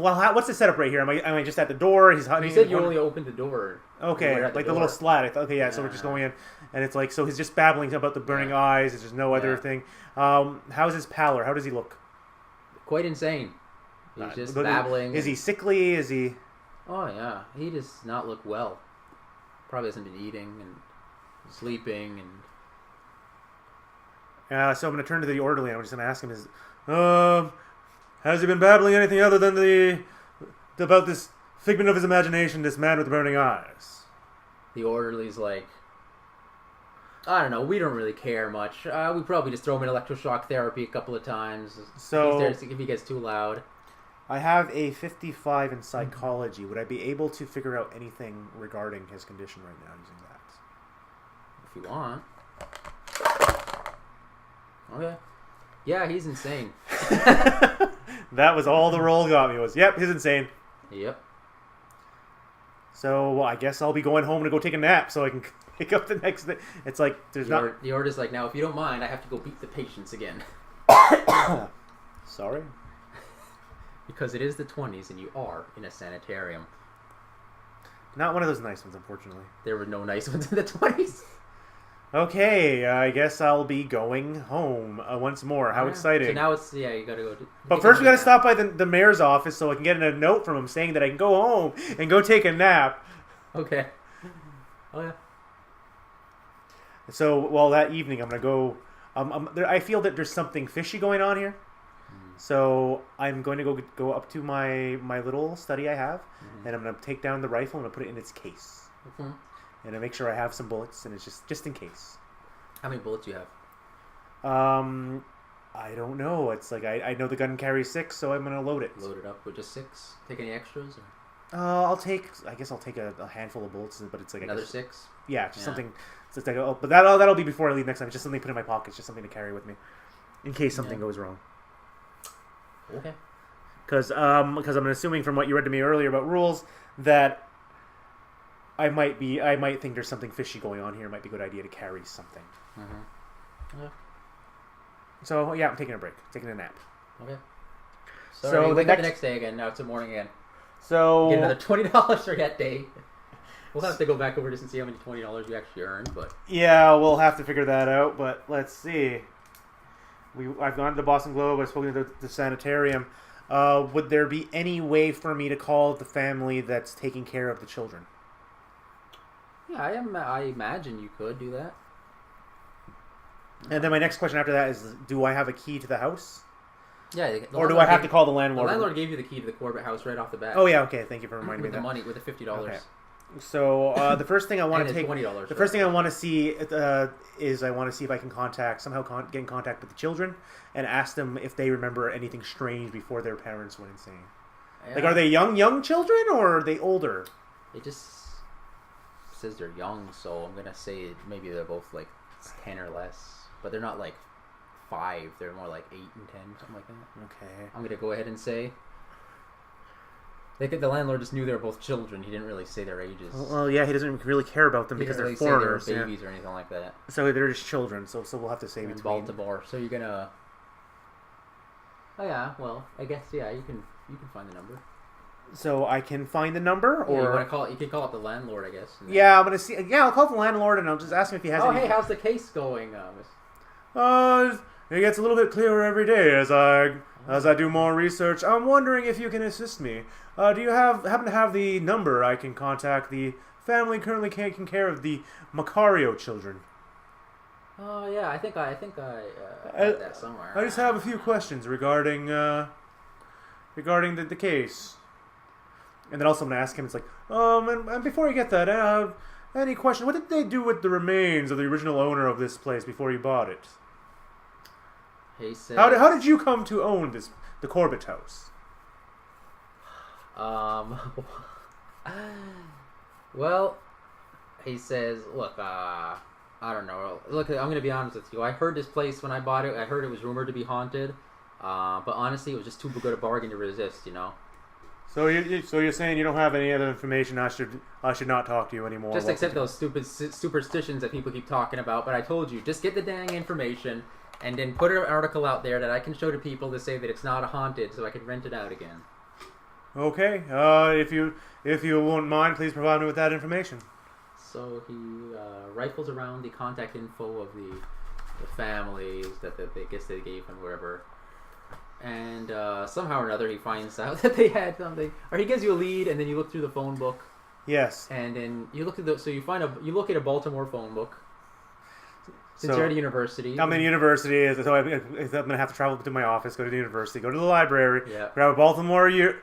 the setup right here? Am I just at the door? You said you only opened the door. Okay, like the little slat. I thought, okay, yeah. So we're just going in, and it's like, so he's just babbling about the burning eyes. There's just no other thing. How's his pallor? How does he look? Quite insane. He's just babbling. Is he sickly? Is he? Oh yeah, he does not look well. Probably hasn't been eating and sleeping and. So I'm going to turn to the orderly, and I'm just going to ask him: has he been babbling anything other than about this figment of his imagination, this man with the burning eyes? The orderly's like, I don't know. We don't really care much. We probably just throw him in electroshock therapy a couple of times. So if he gets too loud. I have a 55 in psychology. Would I be able to figure out anything regarding his condition right now using that? If you want. Okay. Yeah, he's insane. That was all the roll got me was, yep, he's insane. Yep. So I guess I'll be going home to go take a nap so I can pick up the next day. It's like, The order's like, now, if you don't mind, I have to go beat the patients again. Sorry? Because it is the 20s and you are in a sanitarium. Not one of those nice ones, unfortunately. There were no nice ones in the 20s. Okay, I guess I'll be going home once more. How exciting. So now it's, you gotta go. But first we gotta stop by the mayor's office so I can get a note from him saying that I can go home and go take a nap. Okay. Oh, yeah. So, that evening I'm gonna go... I feel that there's something fishy going on here. So I'm going to go up to my little study I have, and I'm going to take down the rifle and I'm going to put it in its case. And I make sure I have some bullets, and it's just in case. How many bullets do you have? I don't know. It's like I know the gun carries 6, so I'm gonna load it. Load it up with just 6. Take any extras? Or? I guess I'll take a handful of bullets, but it's like another 6. Yeah, just something. It's like, but that'll be before I leave next time. It's just something to put in my pocket. It's just something to carry with me, in case something goes wrong. Okay. Because I'm assuming from what you read to me earlier about rules that I might think there's something fishy going on here. It might be a good idea to carry something. Okay. So yeah, I'm taking a break, taking a nap. Okay. So wake up the next day again. Now it's the morning again. So get another $20 for that day. We'll have to go back over this and see how many $20 you actually earned, but yeah, we'll have to figure that out. But let's see. I've gone to the Boston Globe. I've spoken to the sanitarium. Would there be any way for me to call the family that's taking care of the children? Yeah, I imagine you could do that. And then my next question after that is, do I have a key to the house? Yeah. Or do I have to call the landlord? The landlord gave you the key to the Corbitt house right off the bat. Oh, yeah, okay. Thank you for reminding me of that. With the $50. Okay. So the first thing I want to take... $20. The first thing I want to see is I want to see if I can somehow get in contact with the children and ask them if they remember anything strange before their parents went insane. Like, are they young children, or are they older? It just says they're young, so I'm gonna say maybe they're both like 10 or less, but they're not like 5. They're more like 8 and 10, something like that. Okay. I'm gonna go ahead and say the landlord just knew they were both children. He didn't really say their ages. Well, yeah, he doesn't really care about them because they're foreigners. Say they were babies or anything like that. So they're just children. So we'll have to say in between Baltimore. So you're gonna. Oh yeah. Well, I guess yeah. You can find the number. So I can find the number, or you want to call it? You can call up the landlord, I guess. Yeah, I'm gonna see. Yeah, I'll call the landlord and I'll just ask him if he has. Oh, hey, how's the case going, It gets a little bit clearer every day as I do more research. I'm wondering if you can assist me. Do you happen to have the number I can contact the family currently taking care of the Macario children? Oh yeah, I think I have that somewhere. I just have a few questions regarding the case. And then also I'm going to ask him, it's like, and before you get that, any question, what did they do with the remains of the original owner of this place before you bought it? He says, how did you come to own the Corbitt house? Well, he says, look, I don't know. Look, I'm going to be honest with you. I heard this place when I bought it. I heard it was rumored to be haunted. But honestly, it was just too good a bargain to resist, you know? So you're saying you don't have any other information? I should not talk to you anymore. Just accept those stupid superstitions that people keep talking about. But I told you, just get the dang information, and then put an article out there that I can show to people to say that it's not haunted, so I can rent it out again. Okay. If you won't mind, please provide me with that information. So he rifles around the contact info of the families that they guess they gave him, wherever. And somehow or another he finds out that they had something, or he gives you a lead, and then you look through the phone book. Yes. And then you look at you look at a Baltimore phone book. Since you're at a university. I'm in university, so I'm going to have to travel to my office, go to the university, go to the library, grab a Baltimore yearbook,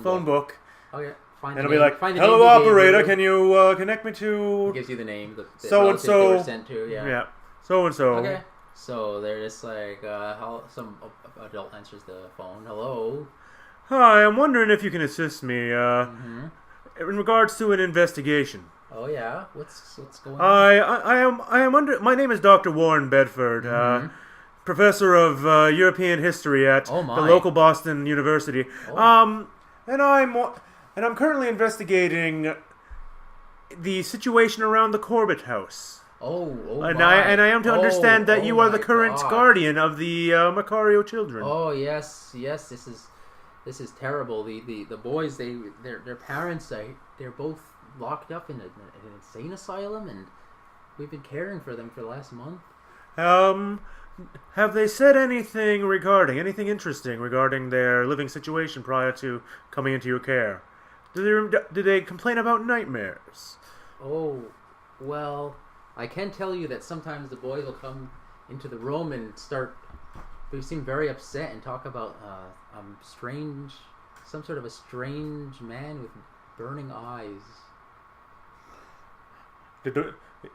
phone book. Okay. And it'll be like, hello operator, can you connect me to... It gives you the name, the so-and-so. they were sent to, Yeah, so-and-so. Okay. So they're just like, some adult answers the phone. Hello. Hi, I'm wondering if you can assist me in regards to an investigation. Oh yeah, what's going on? I am under. My name is Dr. Warren Bedford, professor of European history at the local Boston University. Oh. And I'm currently investigating the situation around the Corbitt house. And I am to understand that you are the current guardian of the Macario children. Oh yes, this is terrible. The boys, their parents, they're both locked up in an insane asylum, and we've been caring for them for the last month. Have they said anything interesting regarding their living situation prior to coming into your care? Do they complain about nightmares? Oh, well, I can tell you that sometimes the boys will come into the room and they seem very upset and talk about some sort of a strange man with burning eyes.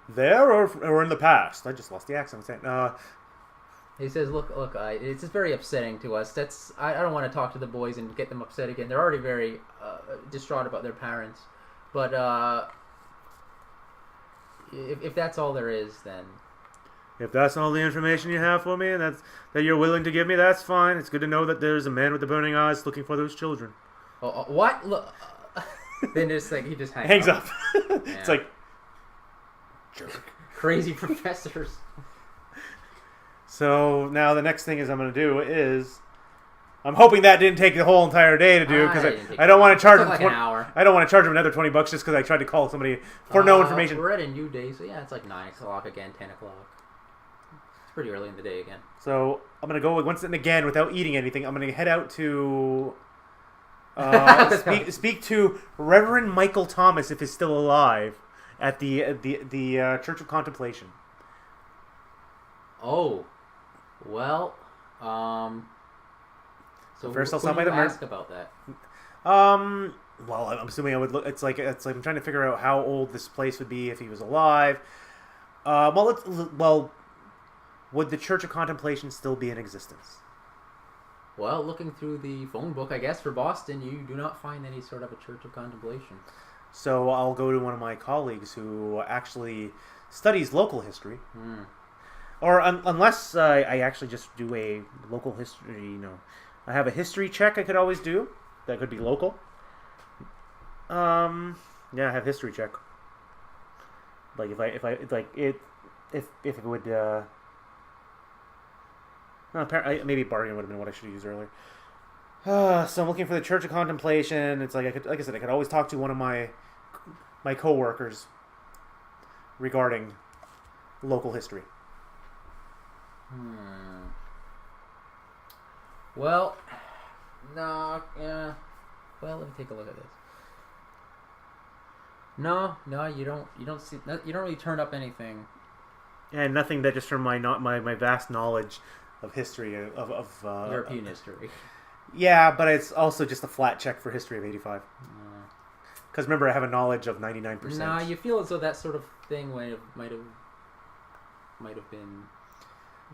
There or in the past? I just lost the accent. He says, look, it's just very upsetting to us. I don't want to talk to the boys and get them upset again. They're already very distraught about their parents. But if that's all there is, then... If that's all the information you have for me and that you're willing to give me, that's fine. It's good to know that there's a man with the burning eyes looking for those children. What? Look. Then he just hangs up. It's like... Jerk. Crazy professors. So now the next thing I'm going to do is, I'm hoping that didn't take the whole entire day to do, because I don't want to charge him an hour. I don't want to charge him another $20 just because I tried to call somebody for no information. We're at a new day, so yeah, it's like 9 o'clock again, 10 o'clock. It's pretty early in the day again. So I'm going to go once and again without eating anything. I'm going to head out to speak to Reverend Michael Thomas if he's still alive at the Church of Contemplation. Oh. Well, so first I'll who do you ask about that? Well, I'm assuming I would look. It's like I'm trying to figure out how old this place would be if he was alive. Would the Church of Contemplation still be in existence? Well, looking through the phone book, I guess, for Boston, you do not find any sort of a Church of Contemplation. So I'll go to one of my colleagues who actually studies local history. Or unless I actually just do a local history, I have a history check I could always do. That could be local. Yeah, I have history check. Like if it would maybe bargain would have been what I should have used earlier. So I'm looking for the Church of Contemplation. It's like I said, I could always talk to one of my coworkers regarding local history. Well, no, yeah. Well, let me take a look at this. No, you don't see. You don't really turn up anything. And nothing that just from my vast knowledge of history of European history. Yeah, but it's also just a flat check for history of 85. Because remember, I have a knowledge of 99%. Nah, you feel as though that sort of thing might have been.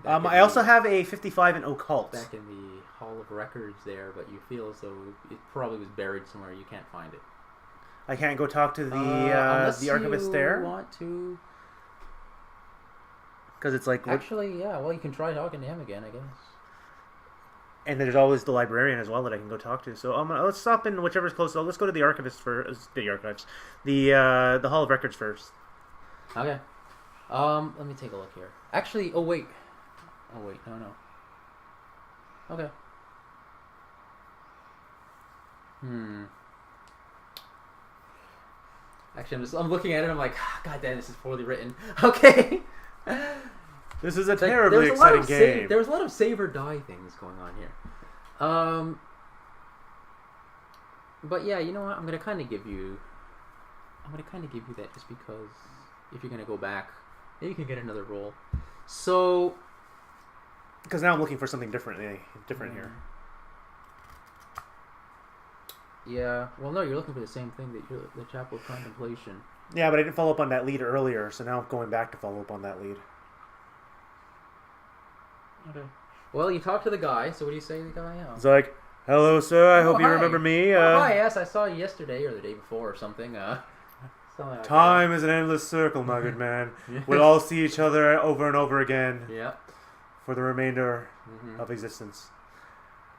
I also have a 55 in occult. Back in the Hall of Records there, but you feel as though it probably was buried somewhere. You can't find it. I can't go talk to the archivist there? Want to? Because it's like... Actually, yeah, well, you can try talking to him again, I guess. And there's always the librarian as well that I can go talk to. So let's stop in whichever's close. So let's go to the archivist first. The archives. The Hall of Records first. Okay. Let me take a look here. Actually, oh wait, no. Okay. Actually, I'm looking at it. I'm like, God damn, this is poorly written. Okay. This is a terribly exciting game. There was a lot of save or die things going on here. But yeah, you know what? I'm gonna kind of give you that just because if you're gonna go back, maybe you can get another roll. So, because now I'm looking for something different here. Yeah. Well, no, you're looking for the same thing the Chapel of Contemplation. Yeah, but I didn't follow up on that lead earlier, so now I'm going back to follow up on that lead. Okay. Well, you talk to the guy, so what do you say to the guy? Yeah. It's like, hello, sir, I hope you remember me. Hi, yes, I saw you yesterday or the day before or something. Time is an endless circle, my good man. We'll all see each other over and over again. Yep. For the remainder of existence.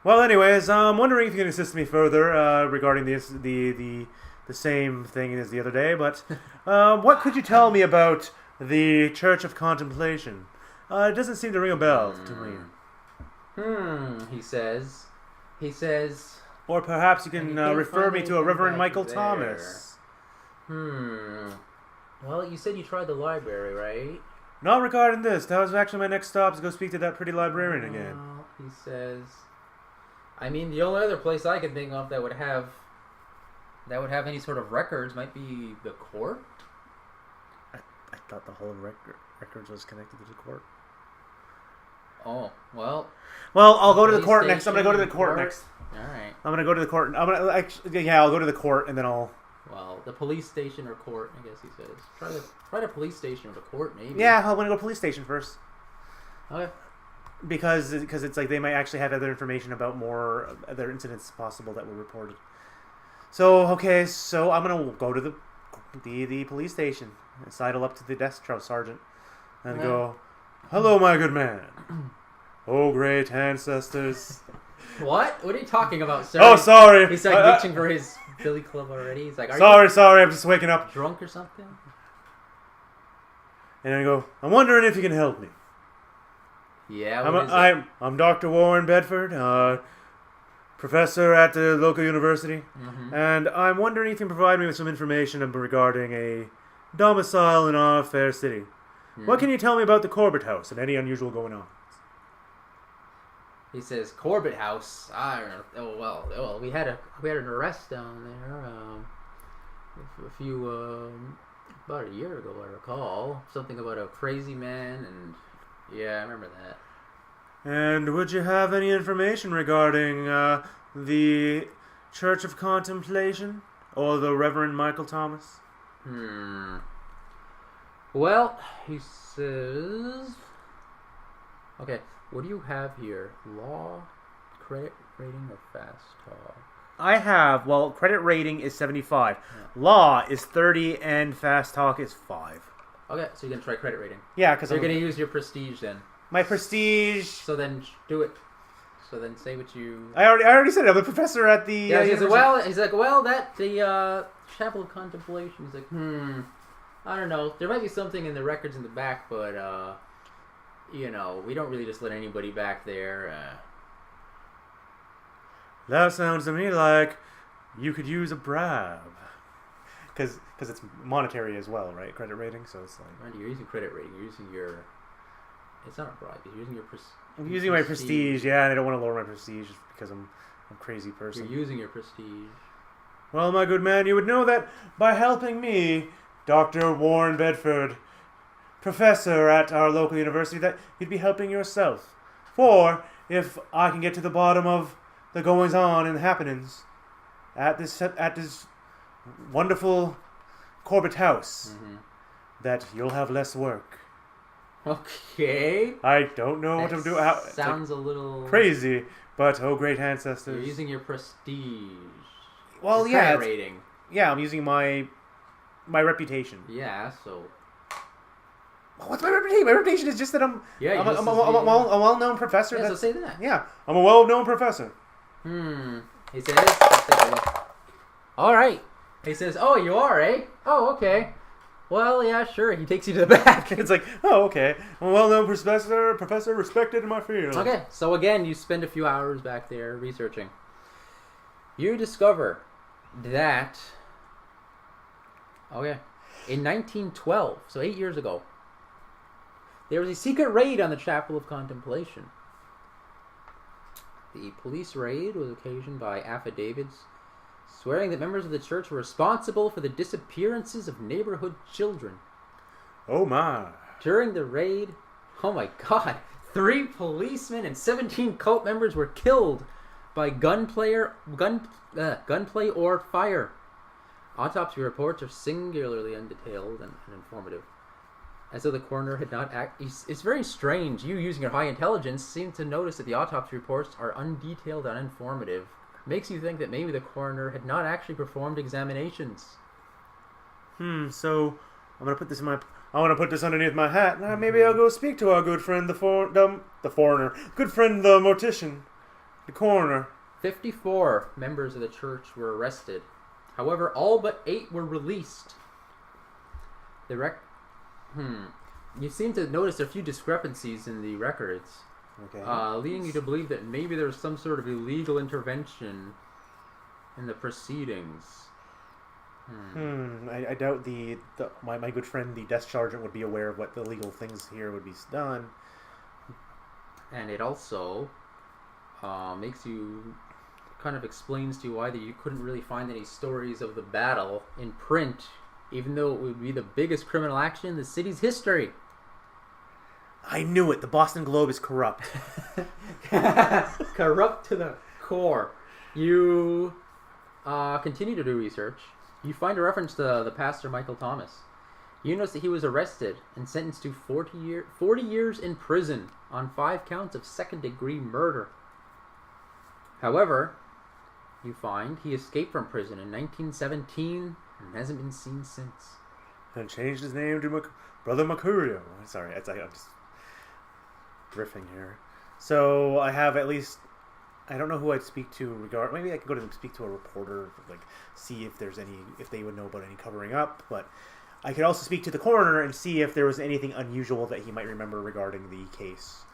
Well, anyways, I'm wondering if you can assist me further regarding the same thing as the other day, but what could you tell me about the Church of Contemplation? It doesn't seem to ring a bell to me. He says... Or perhaps you can refer me to a Reverend Michael Thomas. Well, you said you tried the library, right? Not regarding this. That was actually my next stop, to go speak to that pretty librarian again. He says... I mean, the only other place I could think of that would have any sort of records might be the court. I thought the whole records was connected to the court. Oh, well. Well, I'll go to the court next. I'm going to go to the court next. All right. I'm going to go to the court. I'll go to the court and then I'll... Well, the police station or court, I guess he says. Try the police station or the court, maybe. Yeah, I'm going to go to the police station first. Okay. Because it's like they might actually have other information about more other incidents possible that were reported. So I'm gonna go to the police station and sidle up to the desk sergeant and go, "Hello, my good man. Oh, great ancestors." What? What are you talking about, sir? Oh, sorry. He's like reaching for his billy club already. He's like, sorry, I'm just waking up. Drunk or something? And I go, "I'm wondering if you can help me." Yeah, I'm Dr. Warren Bedford, professor at the local university, and I'm wondering if you can provide me with some information regarding a domicile in our fair city. What can you tell me about the Corbitt house and any unusual going on? He says, Corbitt house? I don't know. Well, we had an arrest down there about a year ago, I recall. Something about a crazy man and... Yeah, I remember that. And would you have any information regarding the Church of Contemplation or the Reverend Michael Thomas? Well, he says... Okay, what do you have here? Law, credit rating or fast talk? I have, credit rating is 75. Yeah. Law is 30 and fast talk is 5. Okay, so you're going to try credit rating. Yeah, because you're going to use your prestige then. My prestige. So then do it. So then say what you... I already said it. I'm a professor at the... Yeah, he's like, the Chapel of Contemplation. He's like, I don't know. There might be something in the records in the back, but, we don't really just let anybody back there. That sounds to me like you could use a bribe. Because it's monetary as well, right? Credit rating, so it's like... Randy, you're using credit rating. You're using your... It's not a bribe. You're using your I'm using my prestige, yeah, and I don't want to lower my prestige just because I'm a crazy person. You're using your prestige. Well, my good man, you would know that by helping me, Dr. Warren Bedford, professor at our local university, that you'd be helping yourself. For if I can get to the bottom of the goings-on and happenings at this wonderful Corbitt house, that you'll have less work. Okay. I don't know what to do. Sounds a little crazy, but oh, great ancestors! You're using your prestige. Well, yeah. Rating. Yeah, I'm using my reputation. Yeah. So. What's my reputation? My reputation is just that I'm a well-known professor. Yeah. So say that. Yeah, I'm a well-known professor. He says. Let's take a look. All right. He says, "Oh, you are, eh? Oh, okay. Well, yeah, sure." He takes you to the back. It's like, oh, okay. I'm a well-known professor, respected in my field. Okay, so again, you spend a few hours back there researching. You discover that, in 1912, so 8 years ago, there was a secret raid on the Chapel of Contemplation. The police raid was occasioned by affidavits swearing that members of the church were responsible for the disappearances of neighborhood children. Oh my. During the raid, 3 policemen and 17 cult members were killed by gunplay or fire. Autopsy reports are singularly undetailed and informative. As though the coroner had not It's very strange. You, using your high intelligence, seem to notice that the autopsy reports are undetailed and uninformative. Makes you think that maybe the coroner had not actually performed examinations. So I'm gonna put this I want to put this underneath my hat. Now maybe I'll go speak to our good friend the foreigner, good friend the mortician, the coroner. 54 members of the church were arrested. However, all but 8 were released. You seem to notice a few discrepancies in the records. Okay. Leading you to believe that maybe there was some sort of illegal intervention in the proceedings. I doubt my good friend, the desk sergeant, would be aware of what the legal things here would be done. And it also explains to you why you couldn't really find any stories of the battle in print, even though it would be the biggest criminal action in the city's history. I knew it. The Boston Globe is corrupt. Corrupt to the core. You continue to do research. You find a reference to the pastor Michael Thomas. You notice that he was arrested and sentenced to 40 years in prison on 5 counts of second-degree murder. However, you find he escaped from prison in 1917 and hasn't been seen since. And changed his name to Brother Mercurio. Sorry, I'm just riffing here. So I have at least... I don't know who I'd speak to maybe I could go to speak to a reporter, see if they would know about any covering up, but I could also speak to the coroner and see if there was anything unusual that he might remember regarding the case.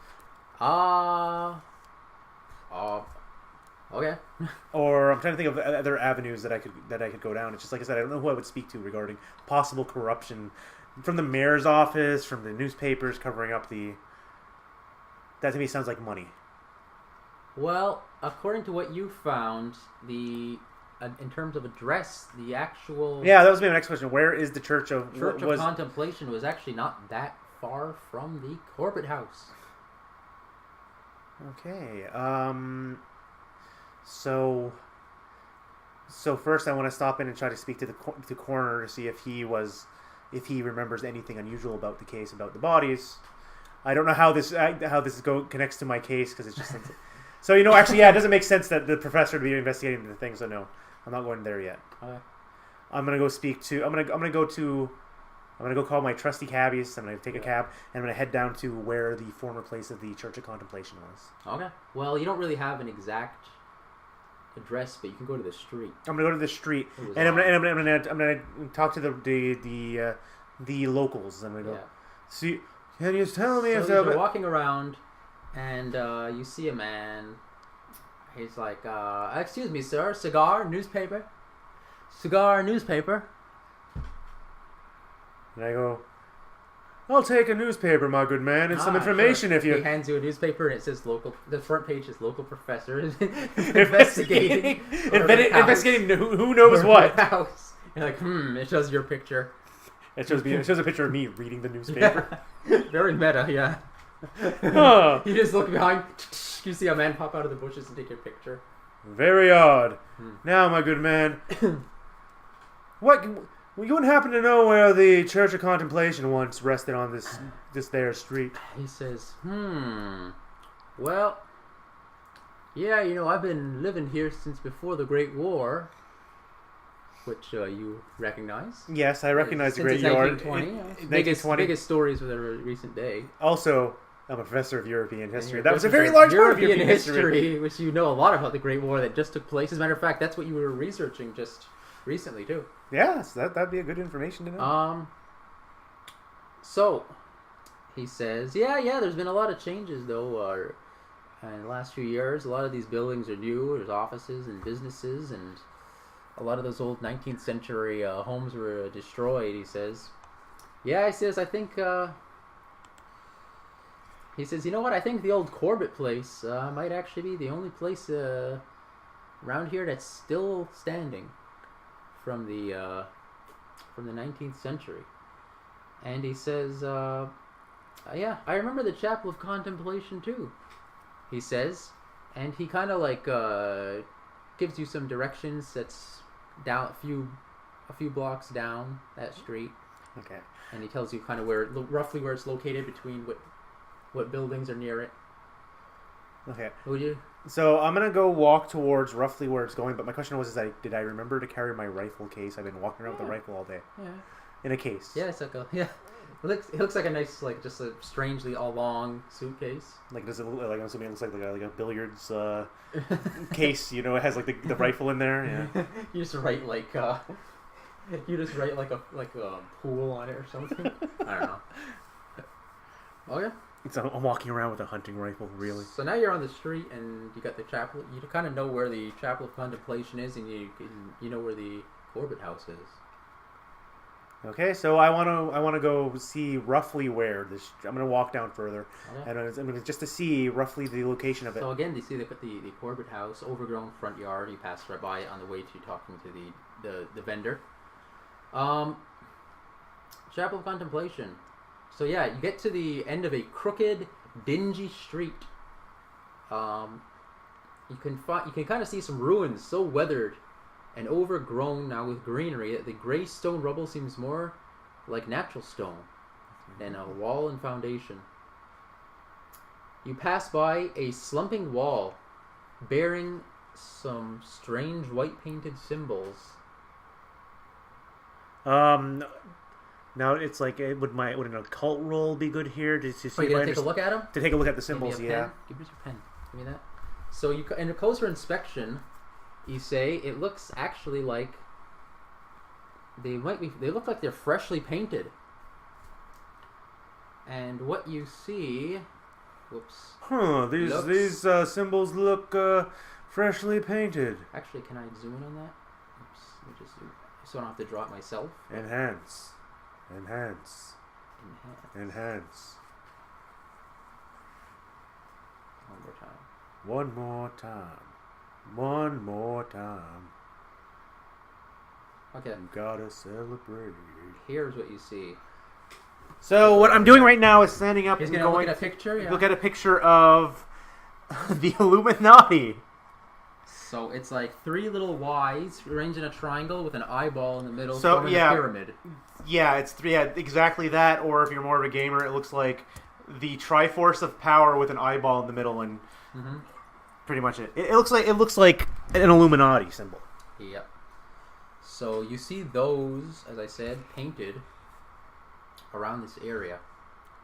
Okay. Or I'm trying to think of other avenues that I could go down. It's just like I said, I don't know who I would speak to regarding possible corruption from the mayor's office, from the newspapers covering up the... That to me sounds like money. Well, according to what you found, in terms of address, the actual... Yeah, that was my next question. Where is the Church of... Contemplation was actually not that far from the Corbitt house. Okay. So first I want to stop in and try to speak to the coroner to see if he remembers anything unusual about the case, about the bodies. I don't know how this connects to my case, because it's just So actually, yeah, it doesn't make sense that the professor to be investigating the thing. So no, I'm not going there yet. Okay. I'm gonna go speak to. I'm gonna go call my trusty cabbies. I'm gonna take a cab and I'm gonna head down to where the former place of the Church of Contemplation was. Okay. Well, you don't really have an exact address, but you can go to the street. I'm gonna go to the street and I'm gonna talk to the locals. I'm gonna go. See, can you tell me if you're walking around and you see a man. He's like, "Excuse me, sir. Cigar, newspaper." And I go, "I'll take a newspaper, my good man, and some information sure. if you..." He hands you a newspaper and it says local... The front page is local professor investigating who knows what. House. You're like, it shows your picture. It shows a picture of me reading the newspaper. Yeah. Very meta, yeah. Huh. You just look behind, you see a man pop out of the bushes and take your picture. Very odd. Now, my good man, what... You wouldn't happen to know where the Church of Contemplation once rested on this there street? He says, well, yeah, I've been living here since before the Great War, which you recognize. Yes, I recognize the Great War. War. 1920. Biggest stories of the recent day. Also, I'm a professor of European history. That was a very large part of European history. Which you know a lot about the Great War that just took place. As a matter of fact, that's what you were researching just recently, too. Yes, that'd be a good information to know. So, he says, yeah, there's been a lot of changes, though, in the last few years. A lot of these buildings are new. There's offices and businesses, and a lot of those old 19th century homes were destroyed, he says. Yeah, he says, I think, he says, you know what, I think the old Corbitt place might actually be the only place around here that's still standing from the 19th century. And he says, yeah, I remember the Chapel of Contemplation too, he says. And he kind of like gives you some directions. That's down a few blocks down that street. Okay. And he tells you kind of roughly where it's located between what buildings are near it. Okay. Would you? So I'm gonna go walk towards roughly where it's going, but my question was: did I remember to carry my rifle case? I've been walking around with a rifle all day. Yeah. In a case. Yeah, it's like It looks like a nice, like, just a strangely long suitcase. Like, does it look like? I'm assuming it looks like a billiards case. It has like the rifle in there. Yeah. You just write a pool on it or something. I don't know. Okay. I'm walking around with a hunting rifle, really. So now you're on the street and you got the chapel. You kind of know where the Chapel of Contemplation is, and you know where the Corbitt house is. Okay, so I want to go see roughly where this. I'm gonna walk down further, and I'm gonna just to see roughly the location of it. So again, you see the Corbitt house, overgrown front yard. You pass right by it on the way to talking to the vendor. Chapel of Contemplation. So yeah, you get to the end of a crooked, dingy street. You can kind of see some ruins so weathered and overgrown now with greenery that the gray stone rubble seems more like natural stone than a wall and foundation. You pass by a slumping wall bearing some strange white painted symbols. Now it's like, would an occult roll be good here to see? You gonna take a look at them? To take a look at the symbols, yeah. Give me your pen. Give me that. So in a closer inspection, you say it looks actually like they look like they're freshly painted. And what you see, whoops. Huh? These symbols look freshly painted. Actually, can I zoom in on that? Oops. Let me just so I don't have to draw it myself. Enhance. One more time. Okay. You gotta celebrate. Here's what you see. So what I'm doing right now is standing up He's and gonna going look at a picture. Yeah. Look at a picture of the Illuminati. So it's like three little Ys arranged in a triangle with an eyeball in the middle, so forming a pyramid. Yeah, it's exactly that. Or if you're more of a gamer, it looks like the Triforce of Power with an eyeball in the middle. And pretty much it. It looks like an Illuminati symbol. Yep. So you see those, as I said, painted around this area.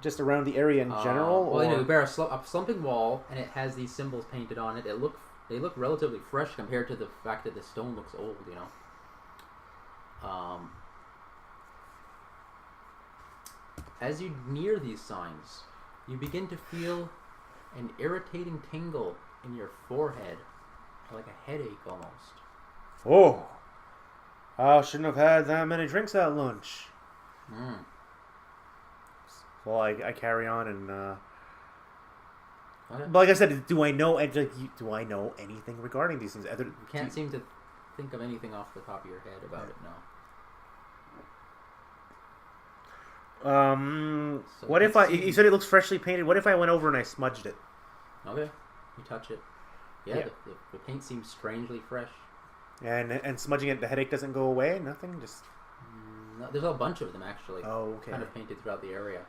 Just around the area in general? Well, you bear a slumping wall, and it has these symbols painted on it. They look relatively fresh compared to the fact that the stone looks old, you know. As you near these signs, you begin to feel an irritating tingle in your forehead, like a headache almost. Oh, I shouldn't have had that many drinks at lunch. Well, I carry on and. Okay. But like I said, do I know anything regarding these things? You can't seem to think of anything off the top of your head about it, no. So what if you said it looks freshly painted. What if I went over and I smudged it? Okay, you touch it. Yeah. The paint seems strangely fresh. And smudging it, the headache doesn't go away? Nothing? Just... No, there's a bunch of them, actually. Oh, okay. Kind of painted throughout the area.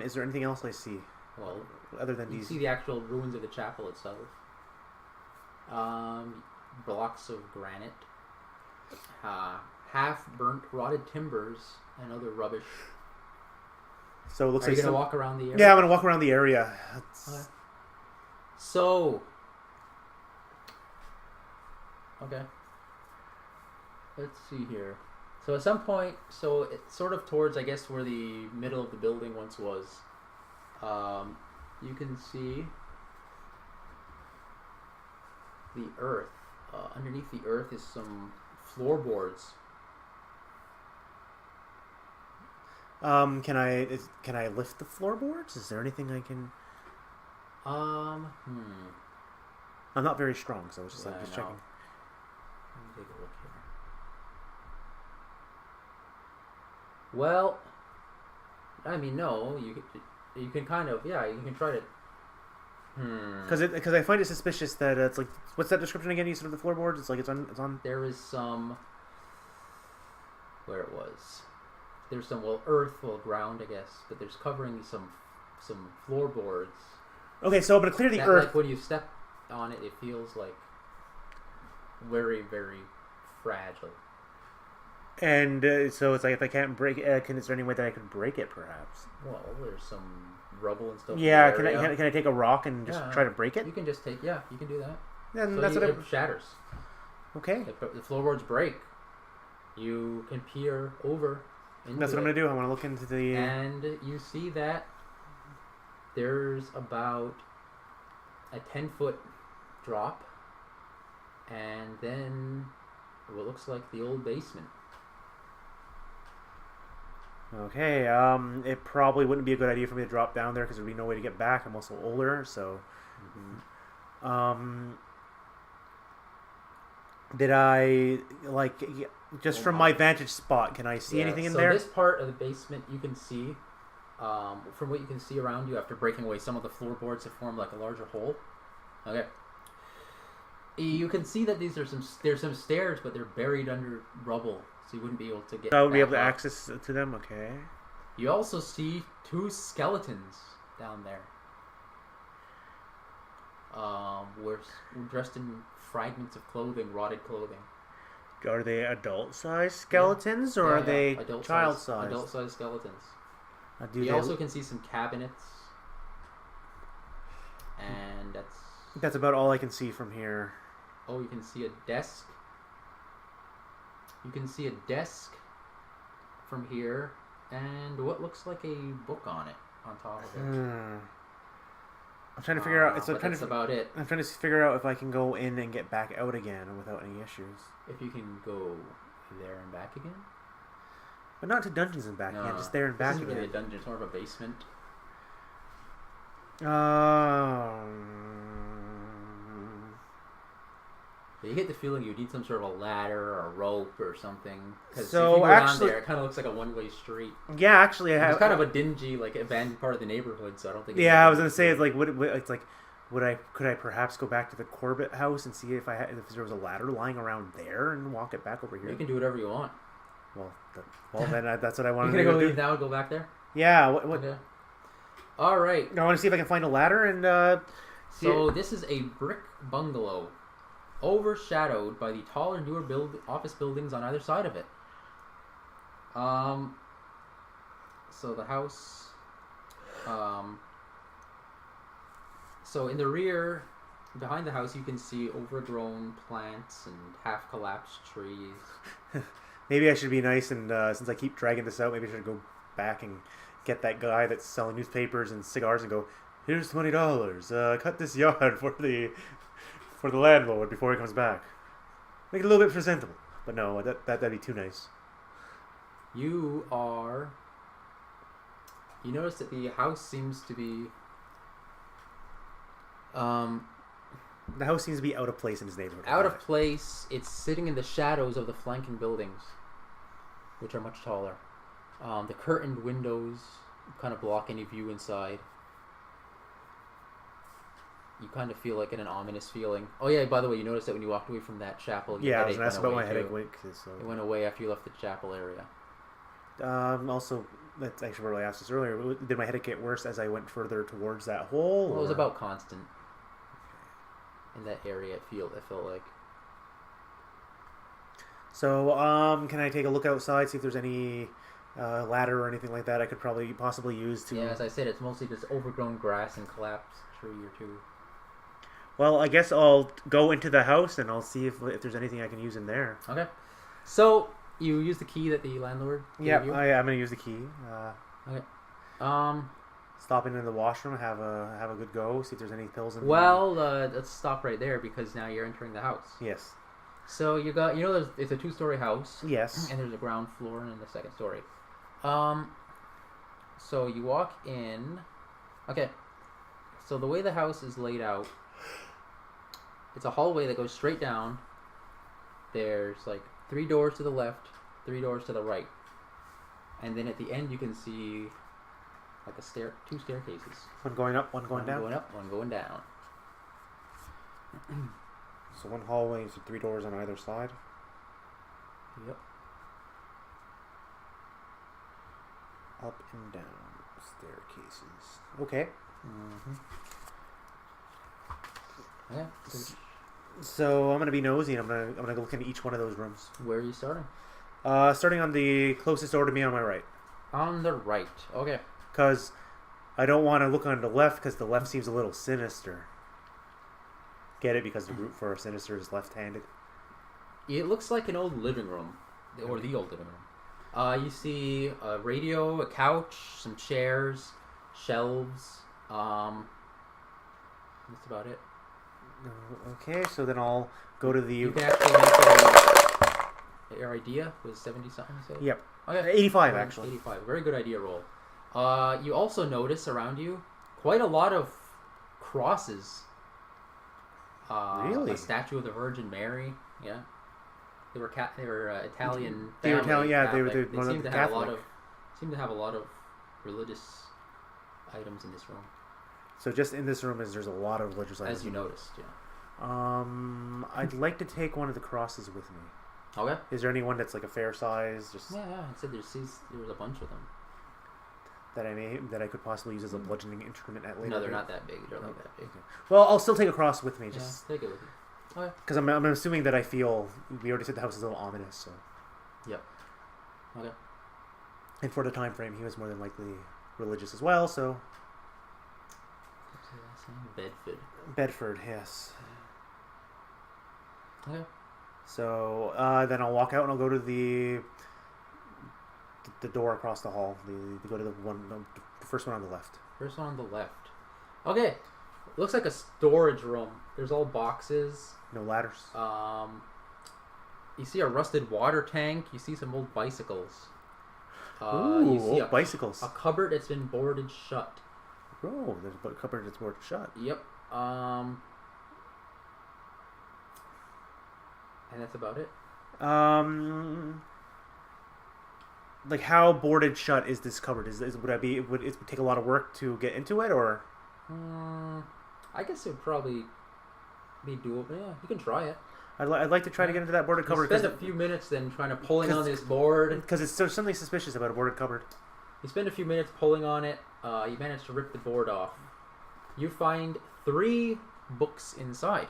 Is there anything else I see? Well, other than you these... see the actual ruins of the chapel itself. Blocks of granite. Half-burnt, rotted timbers, and other rubbish. So it looks Are like you going to walk around the area? Yeah, I'm going to walk around the area. Okay. Let's see here. So at some point, it's sort of towards, I guess, where the middle of the building once was, you can see the earth. Underneath the earth is some floorboards. Can I lift the floorboards? Is there anything I can... I'm not very strong, so I was just checking. Let me take a look here. Well, I mean, no, you can kind of, you can try to. Because I find it suspicious that it's like, what's that description again? You said of the floorboards? It's like it's on. There is some. Where it was, there's some ground, I guess, but there's covering some floorboards. Okay, so I'm gonna clear the earth. Like when you step on it, it feels like very, very fragile. And so it's like if I can't break it, is there any way that I could break it, perhaps? Well, there's some rubble and stuff. Yeah, can I take a rock and just try to break it? You can just take. Yeah, you can do that. Then it shatters. Okay. The floorboards break. You can peer over. That's what I'm gonna do. I want to look into the. And you see that there's about a 10-foot drop, and then what looks like the old basement. Okay, it probably wouldn't be a good idea for me to drop down there because there'd be no way to get back. I'm also older, so. Did I from my vantage spot? Can I see anything in there? So this part of the basement, you can see, from what you can see around you, after breaking away some of the floorboards to form like a larger hole. Okay. You can see that there's some stairs, but they're buried under rubble. So you wouldn't be able to get. I would be able to access to them. Okay. You also see 2 skeletons down there. We're dressed in fragments of clothing, rotted clothing. Are they adult-sized skeletons, or are they child-sized? Adult-sized skeletons. You also can see some cabinets, and that's about all I can see from here. Oh, you can see a desk. You can see a desk from here, and what looks like a book on it, on top of it. I'm trying to figure out. That's about it. I'm trying to figure out if I can go in and get back out again without any issues. If you can go there and back again, but not to dungeons and back again. Just there and back again. This isn't really a dungeon. It's more of a basement. You get the feeling you need some sort of a ladder or a rope or something. Because if you go down there, it kind of looks like a one-way street. Yeah, actually, It's kind of a dingy, like abandoned part of the neighborhood, so I don't think. Yeah, I was gonna say it's like could I perhaps go back to the Corbitt house and see if there was a ladder lying around there and walk it back over here? You can do whatever you want. Well, then that's what I wanted to do. You gonna go leave now and go back there? Yeah. What? Okay. All right. I want to see if I can find a ladder and So this is a brick bungalow, overshadowed by the taller, newer office buildings on either side of it. So the house. So in the rear, behind the house, you can see overgrown plants and half-collapsed trees. Maybe I should be nice and since I keep dragging this out, maybe I should go back and get that guy that's selling newspapers and cigars and go, here's $20. Cut this yard for the landlord before he comes back. Make it a little bit presentable. But no, that'd be too nice. You notice that the house seems to be the house seems to be out of place in his neighborhood. out of place. It's sitting in the shadows of the flanking buildings, which are much taller. The curtained windows kind of block any view inside. You kind of feel like an ominous feeling. Oh yeah, by the way, you noticed that when you walked away from that chapel, your I was headache going to ask went about my away headache. too. It went away after you left the chapel area. Also, that's actually where I asked this earlier. Did my headache get worse as I went further towards that hole? Well, it was about constant in that area. It felt like. So, can I take a look outside, see if there's any ladder or anything like that I could possibly use to... Yeah, as I said, it's mostly just overgrown grass and collapsed tree or two. Well, I guess I'll go into the house and I'll see if there's anything I can use in there. Okay. So, you use the key that the landlord gave you? I'm going to use the key. Okay. Stop into the washroom, have a good go, see if there's any pills in Well, let's stop right there because now you're entering the house. Yes. So it's a 2-story house. Yes. And there's a ground floor and a second story. So you walk in. Okay. So the way the house is laid out, it's a hallway that goes straight down. There's like 3 doors to the left, 3 doors to the right. And then at the end you can see like 2 staircases. One going up, one going down? One going up, one going down. So one hallway, so 3 doors on either side? Yep. Up and down staircases. Okay. Mm-hmm. Yeah. So I'm gonna be nosy and I'm gonna look into each one of those rooms. Where are you starting? Starting on the closest door to me on my right. On the right. Okay. Because I don't want to look on the left because the left seems a little sinister. Get it? Because the root for sinister is left-handed. It looks like an old living room, or the old living room. You see a radio, a couch, some chairs, shelves. That's about it. Okay, so then I'll go to the... You can actually make your idea was 70-something, you say? Yep. Okay. 85, actually. 85. Very good idea roll. You also notice around you quite a lot of crosses. Really? A statue of the Virgin Mary. Yeah. They were Italian. They were Italian. Yeah, they They were seem to Catholic. have a lot of religious items in this room. So just in this room there's a lot of religious items. As you noticed, yeah. I'd like to take one of the crosses with me. Okay. Is there anyone that's like a fair size? Just Yeah. I said there's a bunch of them. that I could possibly use as a bludgeoning instrument at later. No, they're not that big. They're not that big. Okay. Well, I'll still take a cross with me, just take it with you. Okay. because I'm assuming that I feel we already said the house is a little ominous. So. Yep. Okay. And for the time frame, he was more than likely religious as well. So. What's the last name? Bedford. Bedford, yes. Okay. So then I'll walk out and I'll go to the door across the hall. Go to the first one on the left. First one on the left. Okay. Looks like a storage room. There's all boxes. No ladders. You see a rusted water tank. You see some old bicycles. Ooh, you see old bicycles. A cupboard that's been boarded shut. Oh, there's a cupboard that's boarded shut. Yep. And that's about it. Like how boarded shut is this cupboard? Would it take a lot of work to get into it, or? I guess it would probably be doable. Yeah, you can try it. I'd like to try to get into that boarded cupboard. Spend a few minutes then trying to pulling on this board. Because there's something suspicious about a boarded cupboard. You spend a few minutes pulling on it. You manage to rip the board off. You find 3 books inside.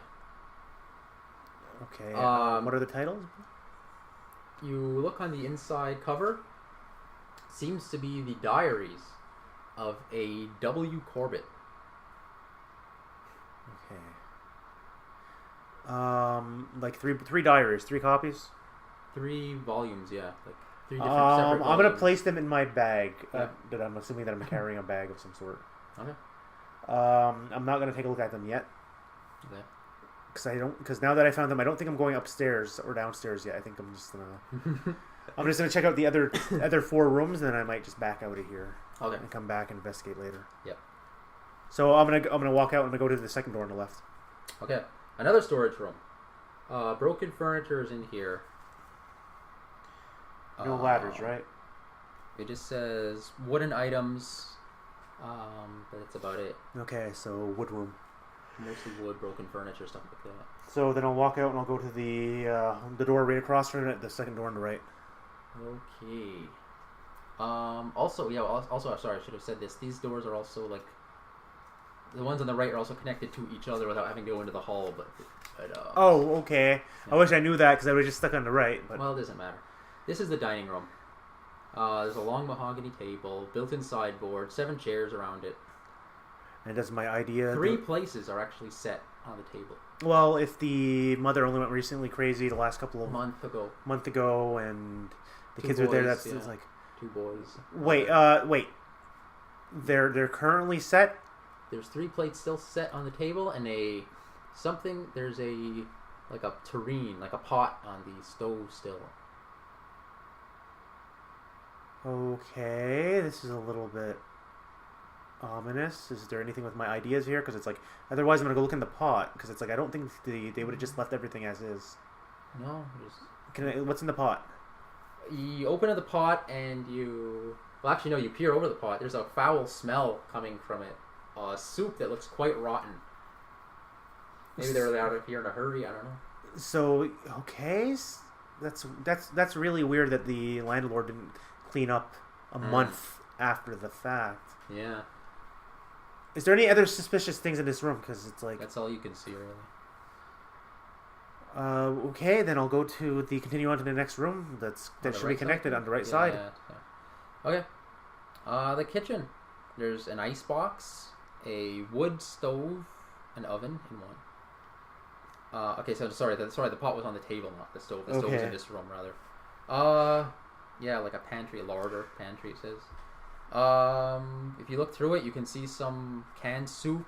Okay. What are the titles? You look on the inside cover. Seems to be the diaries of a W. Corbitt. Okay. Like three diaries, 3 copies. 3 volumes, yeah, like 3 different separate volumes. I'm gonna place them in my bag. Yeah. That I'm assuming that I'm carrying a bag of some sort. Okay. I'm not gonna take a look at them yet. Okay. Because now that I found them, I don't think I'm going upstairs or downstairs yet. I think I'm just gonna check out the other 4 rooms, and then I might just back out of here. Okay. And come back and investigate later. Yep. So I'm gonna walk out and I'm gonna go to the second door on the left. Okay. Another storage room. Broken furniture is in here. No ladders, right? It just says wooden items. But that's about it. Okay, so wood room. Mostly wood, broken furniture, stuff like that. So then I'll walk out and I'll go to the door right across from it, the second door on the right. Okay. Also, sorry, I should have said this. These doors are also like the ones on the right are also connected to each other without having to go into the hall. But oh, okay. Yeah. I wish I knew that because I would have just stuck on the right. But well, it doesn't matter. This is the dining room. There's a long mahogany table, built-in sideboard, 7 chairs around it. And does my idea... 3 places are actually set on the table. Well, if the mother only went recently crazy the last couple of... month ago, and the 2 kids were there, boys, that's it's like... 2 boys. Wait. They're currently set? There's 3 plates still set on the table, and there's like a tureen, like a pot on the stove still. Okay, this is a little bit ominous. Is there anything with my ideas here? Because it's like, otherwise I'm going to go look in the pot. Because it's like, I don't think they would have just left everything as is. No. What's in the pot? You open up the pot and you peer over the pot. There's a foul smell coming from it. Soup that looks quite rotten. Maybe they're out of here in a hurry, I don't know. So, okay. That's really weird that the landlord didn't clean up a month after the fact. Yeah. Is there any other suspicious things in this room? Because it's like... That's all you can see, really. Okay, then I'll continue on to the next room. That should be connected on the right side. Yeah. Okay. The kitchen. There's an ice box, a wood stove, an oven in one. Okay, so sorry, the pot was on the table, not the stove. The stove was in this room, rather. Yeah, like a pantry, a larder pantry, it says. If you look through it, you can see some canned soup,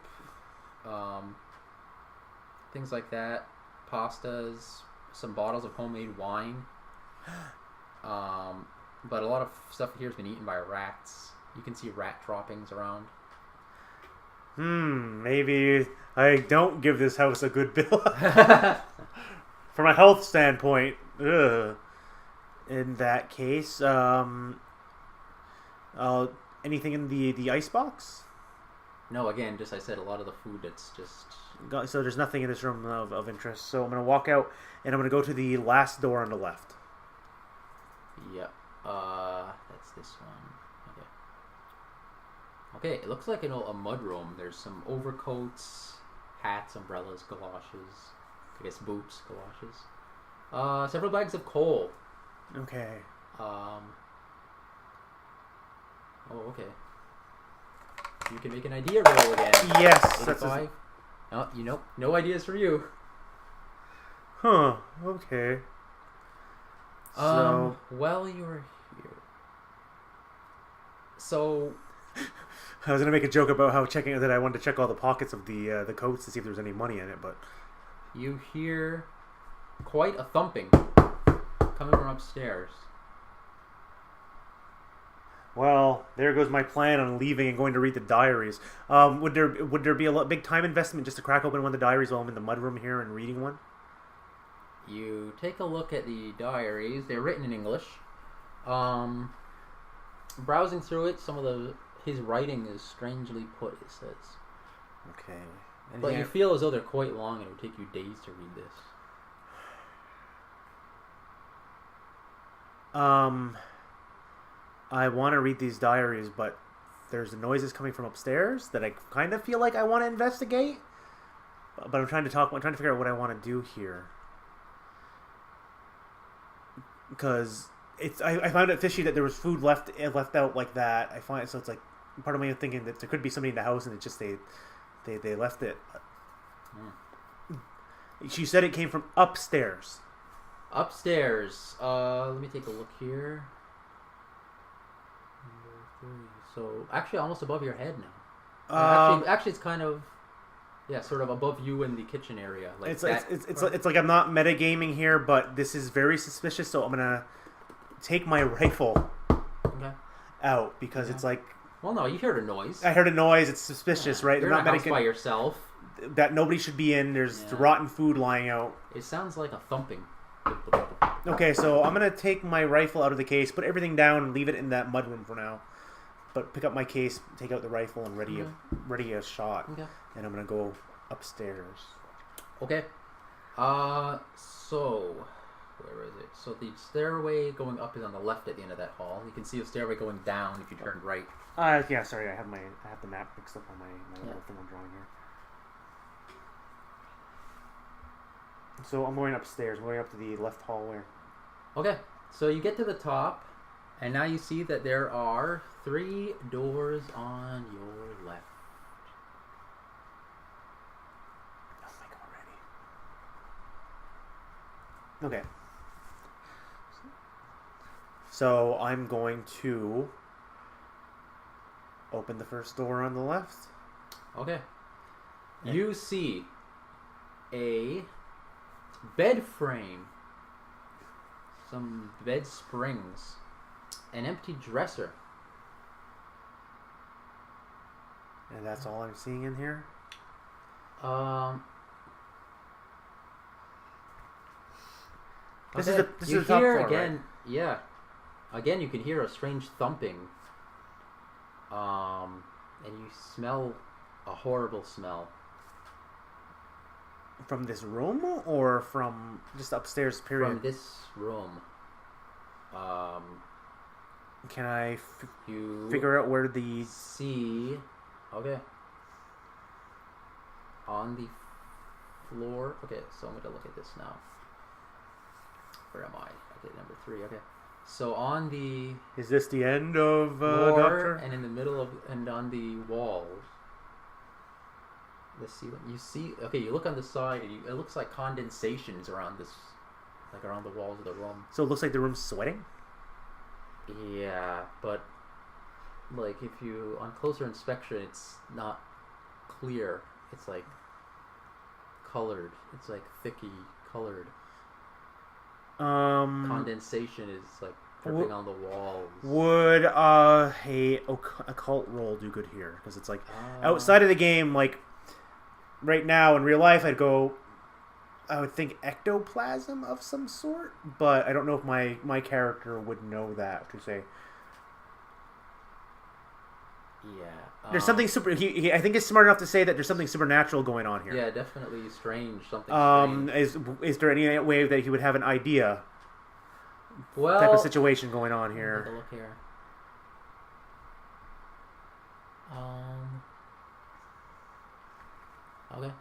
things like that, pastas, some bottles of homemade wine. But a lot of stuff here has been eaten by rats. You can see rat droppings around. Maybe I don't give this house a good bill. From a health standpoint, ugh. In that case, anything in the icebox? No, again, just I said a lot of the food that's just... So there's nothing in this room of interest. So I'm going to walk out, and I'm going to go to the last door on the left. Yep. That's this one. Okay, it looks like a mud room. There's some overcoats, hats, umbrellas, galoshes. I guess boots, galoshes. Several bags of coal. Okay. Oh, okay. You can make an idea roll again. Yes. 85. No ideas for you. Huh. Okay. So... While you're here... So... I was going to make a joke about that I wanted to check all the pockets of the coats to see if there was any money in it, but... You hear quite a thumping coming from upstairs. Well, there goes my plan on leaving and going to read the diaries. Would there be a big time investment just to crack open one of the diaries while I'm in the mudroom here and reading one? You take a look at the diaries. They're written in English. Browsing through it, his writing is strangely put, it says. Okay. But you feel as though they're quite long and it would take you days to read this. I want to read these diaries, but there's noises coming from upstairs that I kind of feel like I want to investigate. But I'm trying to figure out what I want to do here. Because I found it fishy that there was food left out like that. I find so it's like part of me thinking that there could be somebody in the house and it just they left it. She said it came from upstairs. Upstairs. Let me take a look here. So actually, almost above your head now. Actually, it's kind of sort of above you in the kitchen area. Like it's like I'm not metagaming here, but this is very suspicious. So I'm gonna take my rifle out because it's like. Well, no, you heard a noise. I heard a noise. It's suspicious, right? You're not house by yourself. That nobody should be in. There's rotten food lying out. It sounds like a thumping. Okay, so I'm gonna take my rifle out of the case, put everything down, and leave it in that mudroom for now. But pick up my case, take out the rifle, and ready a shot. Okay. And I'm gonna go upstairs. Okay. So where is it? So the stairway going up is on the left at the end of that hall. You can see a stairway going down if you turn right. Yeah, sorry, I have the map mixed up on my little thing I'm drawing here. So I'm going upstairs. I'm going up to the left hallway. Okay, so you get to the top, and now you see that there are 3 doors on your left. Oh my god, ready. Okay. So I'm going to open the first door on the left. Okay. You see a bed frame, some bed springs, an empty dresser. And that's all I'm seeing in here? This is the top floor, again, right? Yeah. Again, you can hear a strange thumping. And you smell a horrible smell. From this room or from just upstairs, period? From this room. Can I you figure out where the... see... Okay. On the floor... Okay, so I'm going to look at this now. Where am I? Okay, number 3, okay. So on the... Is this the end of floor Doctor? And in the middle of... And on the walls... The ceiling. You see... Okay, you look on the side, and it looks like condensation is around this... Like around the walls of the room. So it looks like the room's sweating? Yeah, but... Like, if you... On closer inspection, it's not clear. It's like... Colored. It's like thicky colored. Condensation is like dripping on the walls. Would a occult roll do good here? Because it's like outside of the game, like right now in real life, I would think ectoplasm of some sort, but I don't know if my character would know that to say. Yeah, there's something super. I think it's smart enough to say that there's something supernatural going on here. Yeah, definitely strange. Something strange. Is there any way that he would have an idea? Well, type of situation going on here. Take a look here. Okay.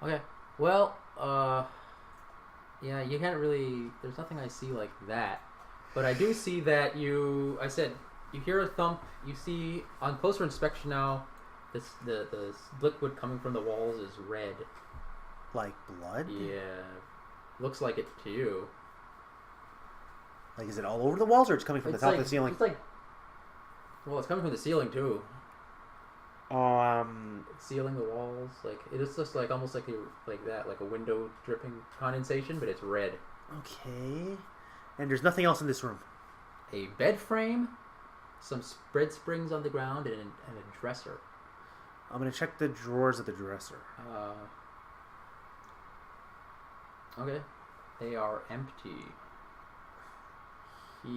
Okay. Well, yeah, you can't really. There's nothing I see like that. But I do see that you hear a thump. You see on closer inspection now, the liquid coming from the walls is red. Like blood? Yeah, looks like it to you. Like, is it all over the walls, or it's coming from the top of the ceiling? It's like, well, it's coming from the ceiling too. Sealing the walls, like it is just like almost like a window dripping condensation, but it's red. Okay. And there's nothing else in this room. A bed frame, some bed springs on the ground, and a dresser. I'm gonna check the drawers of the dresser. Okay, they are empty. Let's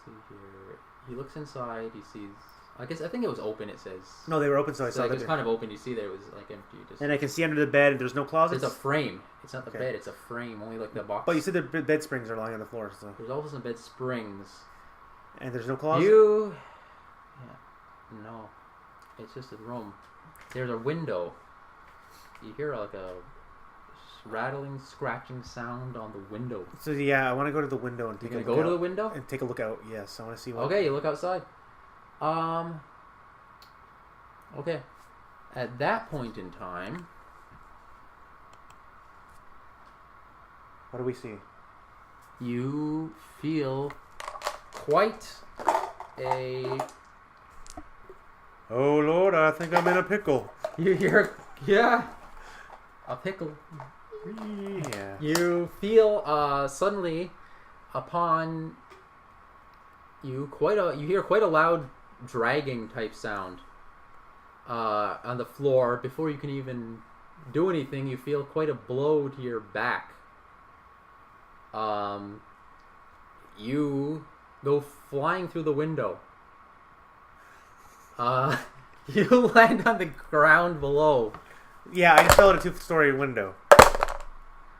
see here. He looks inside. He sees. I think it was open. It says. No, they were open, so I saw like that. It was kind of open. You see that it was like empty. And I can see under the bed, and there's no closets. It's a frame. It's not the bed. It's a frame. Only like the box. But you said the bed springs are lying on the floor. So there's also some bed springs. And there's no closet. Yeah. No. It's just a room. There's a window. You hear like a rattling, scratching sound on the window. So yeah, I want to go to the window and take a look go out. to the window and take a look out. Yes, I want to see what. Okay, you look outside. Okay. At that point in time, what do we see? You feel quite a... Oh Lord, I think I'm in a pickle. You hear... Yeah. A pickle. Yeah. You feel suddenly upon you you hear quite a loud dragging type sound on the floor. Before you can even do anything, you feel quite a blow to your back. You go flying through the window. You land on the ground below. Yeah, I just fell in a 2-story window.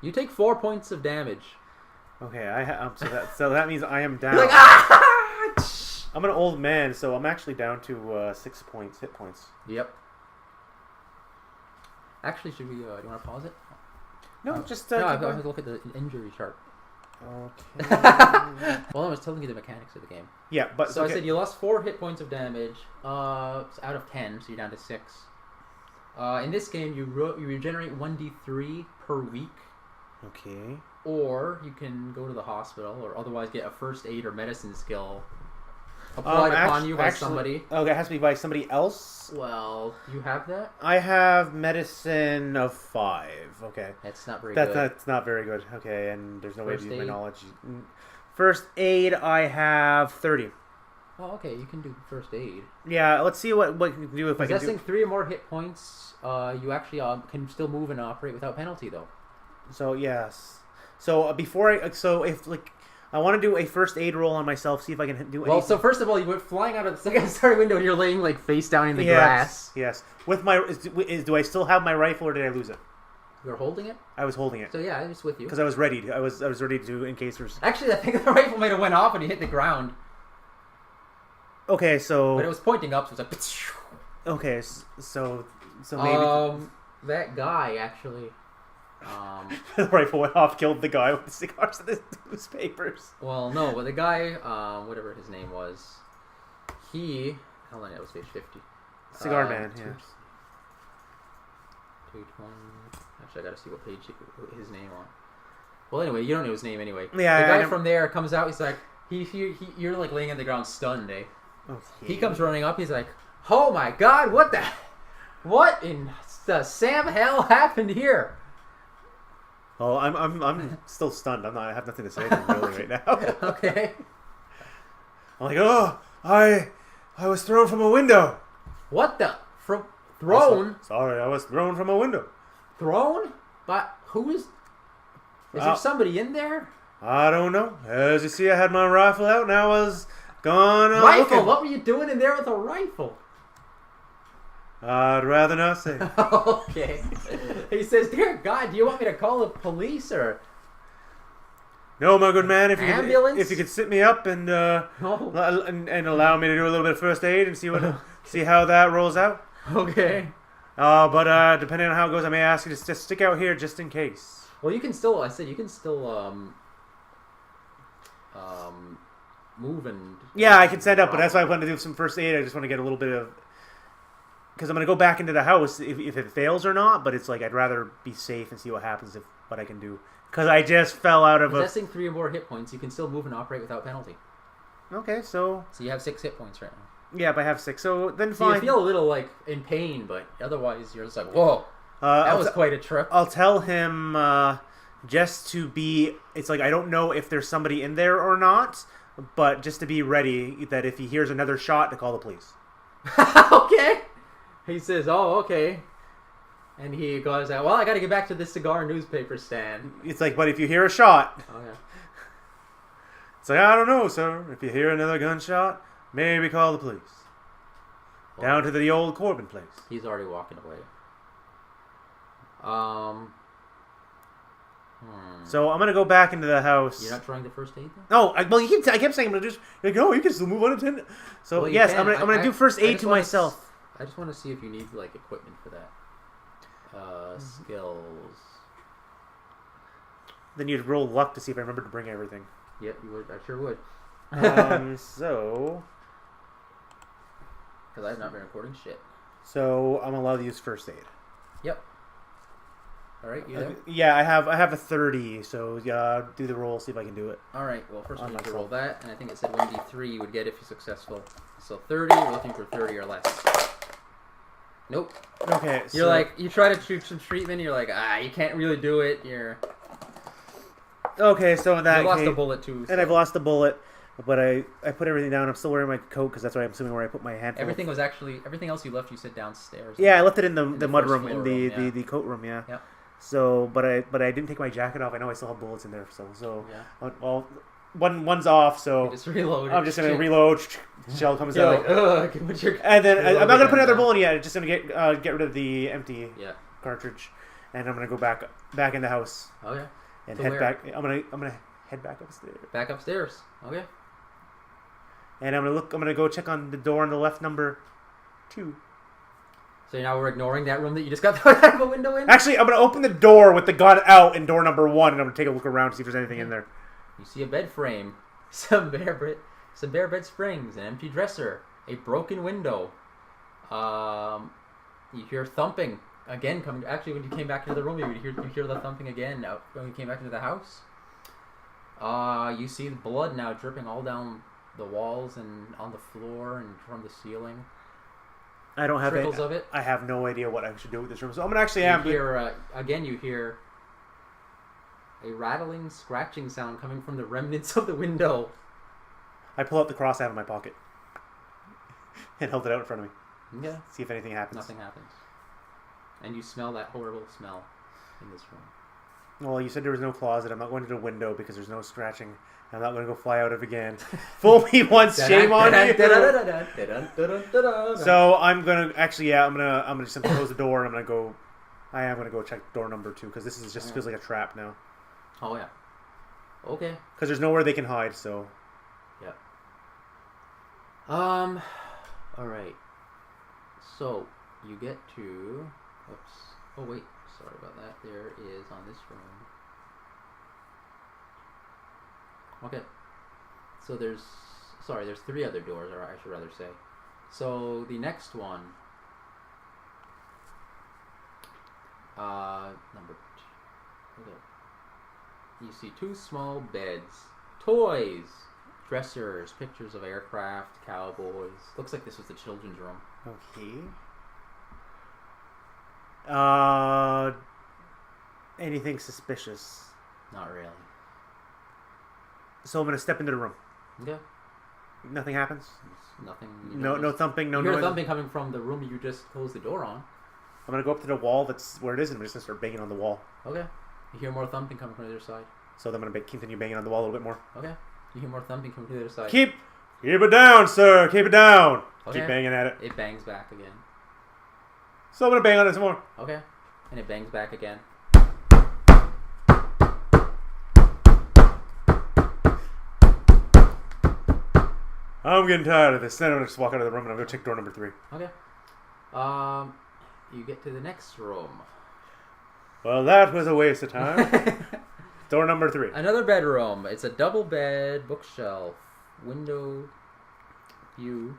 You take 4 points of damage. Okay, so that means I am down. You're like, ah! I'm an old man, so I'm actually down to 6 points, hit points. Yep. Actually, should we? Do you want to pause it? No, just no. I have to look at the injury chart. Okay. Well, I was telling you the mechanics of the game. Yeah, but so okay. I said you lost 4 hit points of damage. Out of 10, so you're down to 6. In this game, you regenerate 1d3 per week. Okay. Or you can go to the hospital, or otherwise get a first aid or medicine skill applied upon you by somebody. Oh, that has to be by somebody else? Well, you have that? I have medicine of 5. Okay. That's not very good. That's not very good. Okay, and there's no way to use my knowledge. First aid, I have 30. Oh, okay. You can do first aid. Yeah, let's see what you can do if I can do... Possessing 3 or more hit points, you actually can still move and operate without penalty, though. So, yes. So, I want to do a first aid roll on myself, see if I can do anything. Well, so first of all, you went flying out of the second-story window and you're laying, like, face down in the grass. Yes. With my... do I still have my rifle or did I lose it? You're holding it? I was holding it. So, yeah, it's with you. Because I was ready. I was ready to, in case there's... Actually, I think the rifle might have went off and you hit the ground. Okay, so... But it was pointing up, so it was like... Okay, so maybe... That guy, actually... The rifle went off, killed the guy with the cigars and the newspapers. Well, no, but the guy, whatever his name was, he... Hold on, it was page 50. Cigar man, yeah. 220... Actually, I gotta see what page his name on. Well, anyway, you don't know his name anyway. Yeah, the guy from there comes out, he's like... You're like laying on the ground stunned, eh? Okay. He comes running up, he's like, oh my god, what in the Sam hell happened here? Oh, I'm still stunned. I have nothing to say to him really right now. Okay. I'm like, oh, I was thrown from a window. What the? Thrown? Sorry, I was thrown from a window. Thrown? But who is? Is there somebody in there? I don't know. As you see, I had my rifle out and I was gone. Rifle? What were you doing in there with a rifle? I'd rather not say. Okay. He says, dear God, do you want me to call the police or... No, my good man, if you could sit me up and and allow me to do a little bit of first aid and see how that rolls out. Okay. But depending on how it goes, I may ask you to just stick out here just in case. Well, you can still move and... Yeah, I can stand up, but that's why I want to do some first aid. I just want to get a little bit of... Because I'm going to go back into the house if it fails or not, but it's like I'd rather be safe and see what happens what I can do. Because I just fell out of Possessing 3 or more hit points, you can still move and operate without penalty. Okay, so... So you have 6 hit points right now. Yeah, but I have 6, so then so fine. You feel a little, like, in pain, but otherwise you're just like, whoa, that was quite a trip. I'll tell him just to be... It's like I don't know if there's somebody in there or not, but just to be ready that if he hears another shot, to call the police. Okay. He says, oh, okay. And he goes out, well, I got to get back to this cigar newspaper stand. It's like, but if you hear a shot... Oh, yeah. It's like, I don't know, sir. If you hear another gunshot, maybe call the police. Well, down to the old Corbitt place. He's already walking away. So I'm going to go back into the house. You're not trying the first aid then? No, I kept saying I'm going to just... Like, no, you can still move unattended. So, well, yes, I'm going to do first aid to myself. I just want to see if you need like equipment for that. Skills. Then you'd roll luck to see if I remember to bring everything. Yep, you would. I sure would. So. Because I've not been recording shit. So I'm allowed to use first aid. Yep. All right, you there? Yeah, I have a 30. So do the roll, see if I can do it. All right. Well, first we need to myself. roll that, and I think it said 1d3 you would get if you're successful. So 30. We're looking for 30 or less. Nope. Okay. You're like you try to choose some treatment. You're like you can't really do it. You're. Okay, so in that You lost case, a bullet too. So. and I've lost a bullet, but I put everything down. I'm still wearing my coat because that's what I'm assuming where I put my hand. Everything was actually everything else you left. You said downstairs. Yeah, I left it in the the mud first room, in floor the, room, the coat room. Yeah. Yep. So, but I didn't take my jacket off. I know I still have bullets in there. So Yeah. well, one's off. So You just reload. I'm just gonna reload. Shell comes You're out. like, ugh, put your And then I'm not gonna put another bullet. bullet in yet. I'm just gonna get rid of the empty Yeah. cartridge, and I'm gonna go back in the house Okay. and To head where? back. I'm gonna head back upstairs, Back upstairs. Okay. and I'm gonna go check on the door on the left, number 2. So now we're ignoring that room that you just got thrown out of a window in. Actually, I'm gonna open the door with the gun out in door number 1, and I'm gonna take a look around to see if there's anything in there. You see a bed frame, some bare bed springs, an empty dresser, a broken window. You hear thumping again coming. Actually, when you came back into the room, you hear the thumping again. Now, when you came back into the house, you see the blood now dripping all down the walls and on the floor and from the ceiling. I don't have Trickles of it. I have no idea what I should do with this room, so I'm gonna actually You hear a rattling, scratching sound coming from the remnants of the window. I pull out the cross out of my pocket and hold it out in front of me. Yeah. See if anything happens. Nothing happens. And you smell that horrible smell in this room. Well, you said there was no closet. I'm not going to the window because there's no scratching. I'm not going to go fly out of it again. Fool me once, shame on you. So I'm gonna actually, I'm just gonna close the door and I am gonna go check door number 2 because this just feels like a trap now. Oh yeah. Okay. Because there's nowhere they can hide. So. Yeah. All right. So you get to. Oops. Oh wait. Sorry about that. There is on this room. Okay. So there's 3 other doors, or I should rather say. So the next one, number 2. Okay. You see 2 small beds, toys, dressers, pictures of aircraft, cowboys. Looks like this was the children's room. Okay. Anything suspicious? Not really. So I'm gonna step into the room. Okay. Nothing happens. Nothing. No thumping. No you hear noise. thumping coming from the room you just closed the door on. I'm gonna go up to the wall that's where it is, and I'm just gonna start banging on the wall. Okay. You hear more thumping coming from the other side. So then I'm gonna continue banging on the wall a little bit more. Okay. You hear more thumping coming from the other side. Keep it down, sir. Keep it down. Okay. Keep banging at it. It bangs back again. So I'm gonna bang on it some more. Okay. And it bangs back again. I'm getting tired of this. Then I'm gonna just walk out of the room and I'm gonna check door number 3. Okay. You get to the next room. Well, that was a waste of time. Door number 3. Another bedroom. It's a double bed, bookshelf, window view.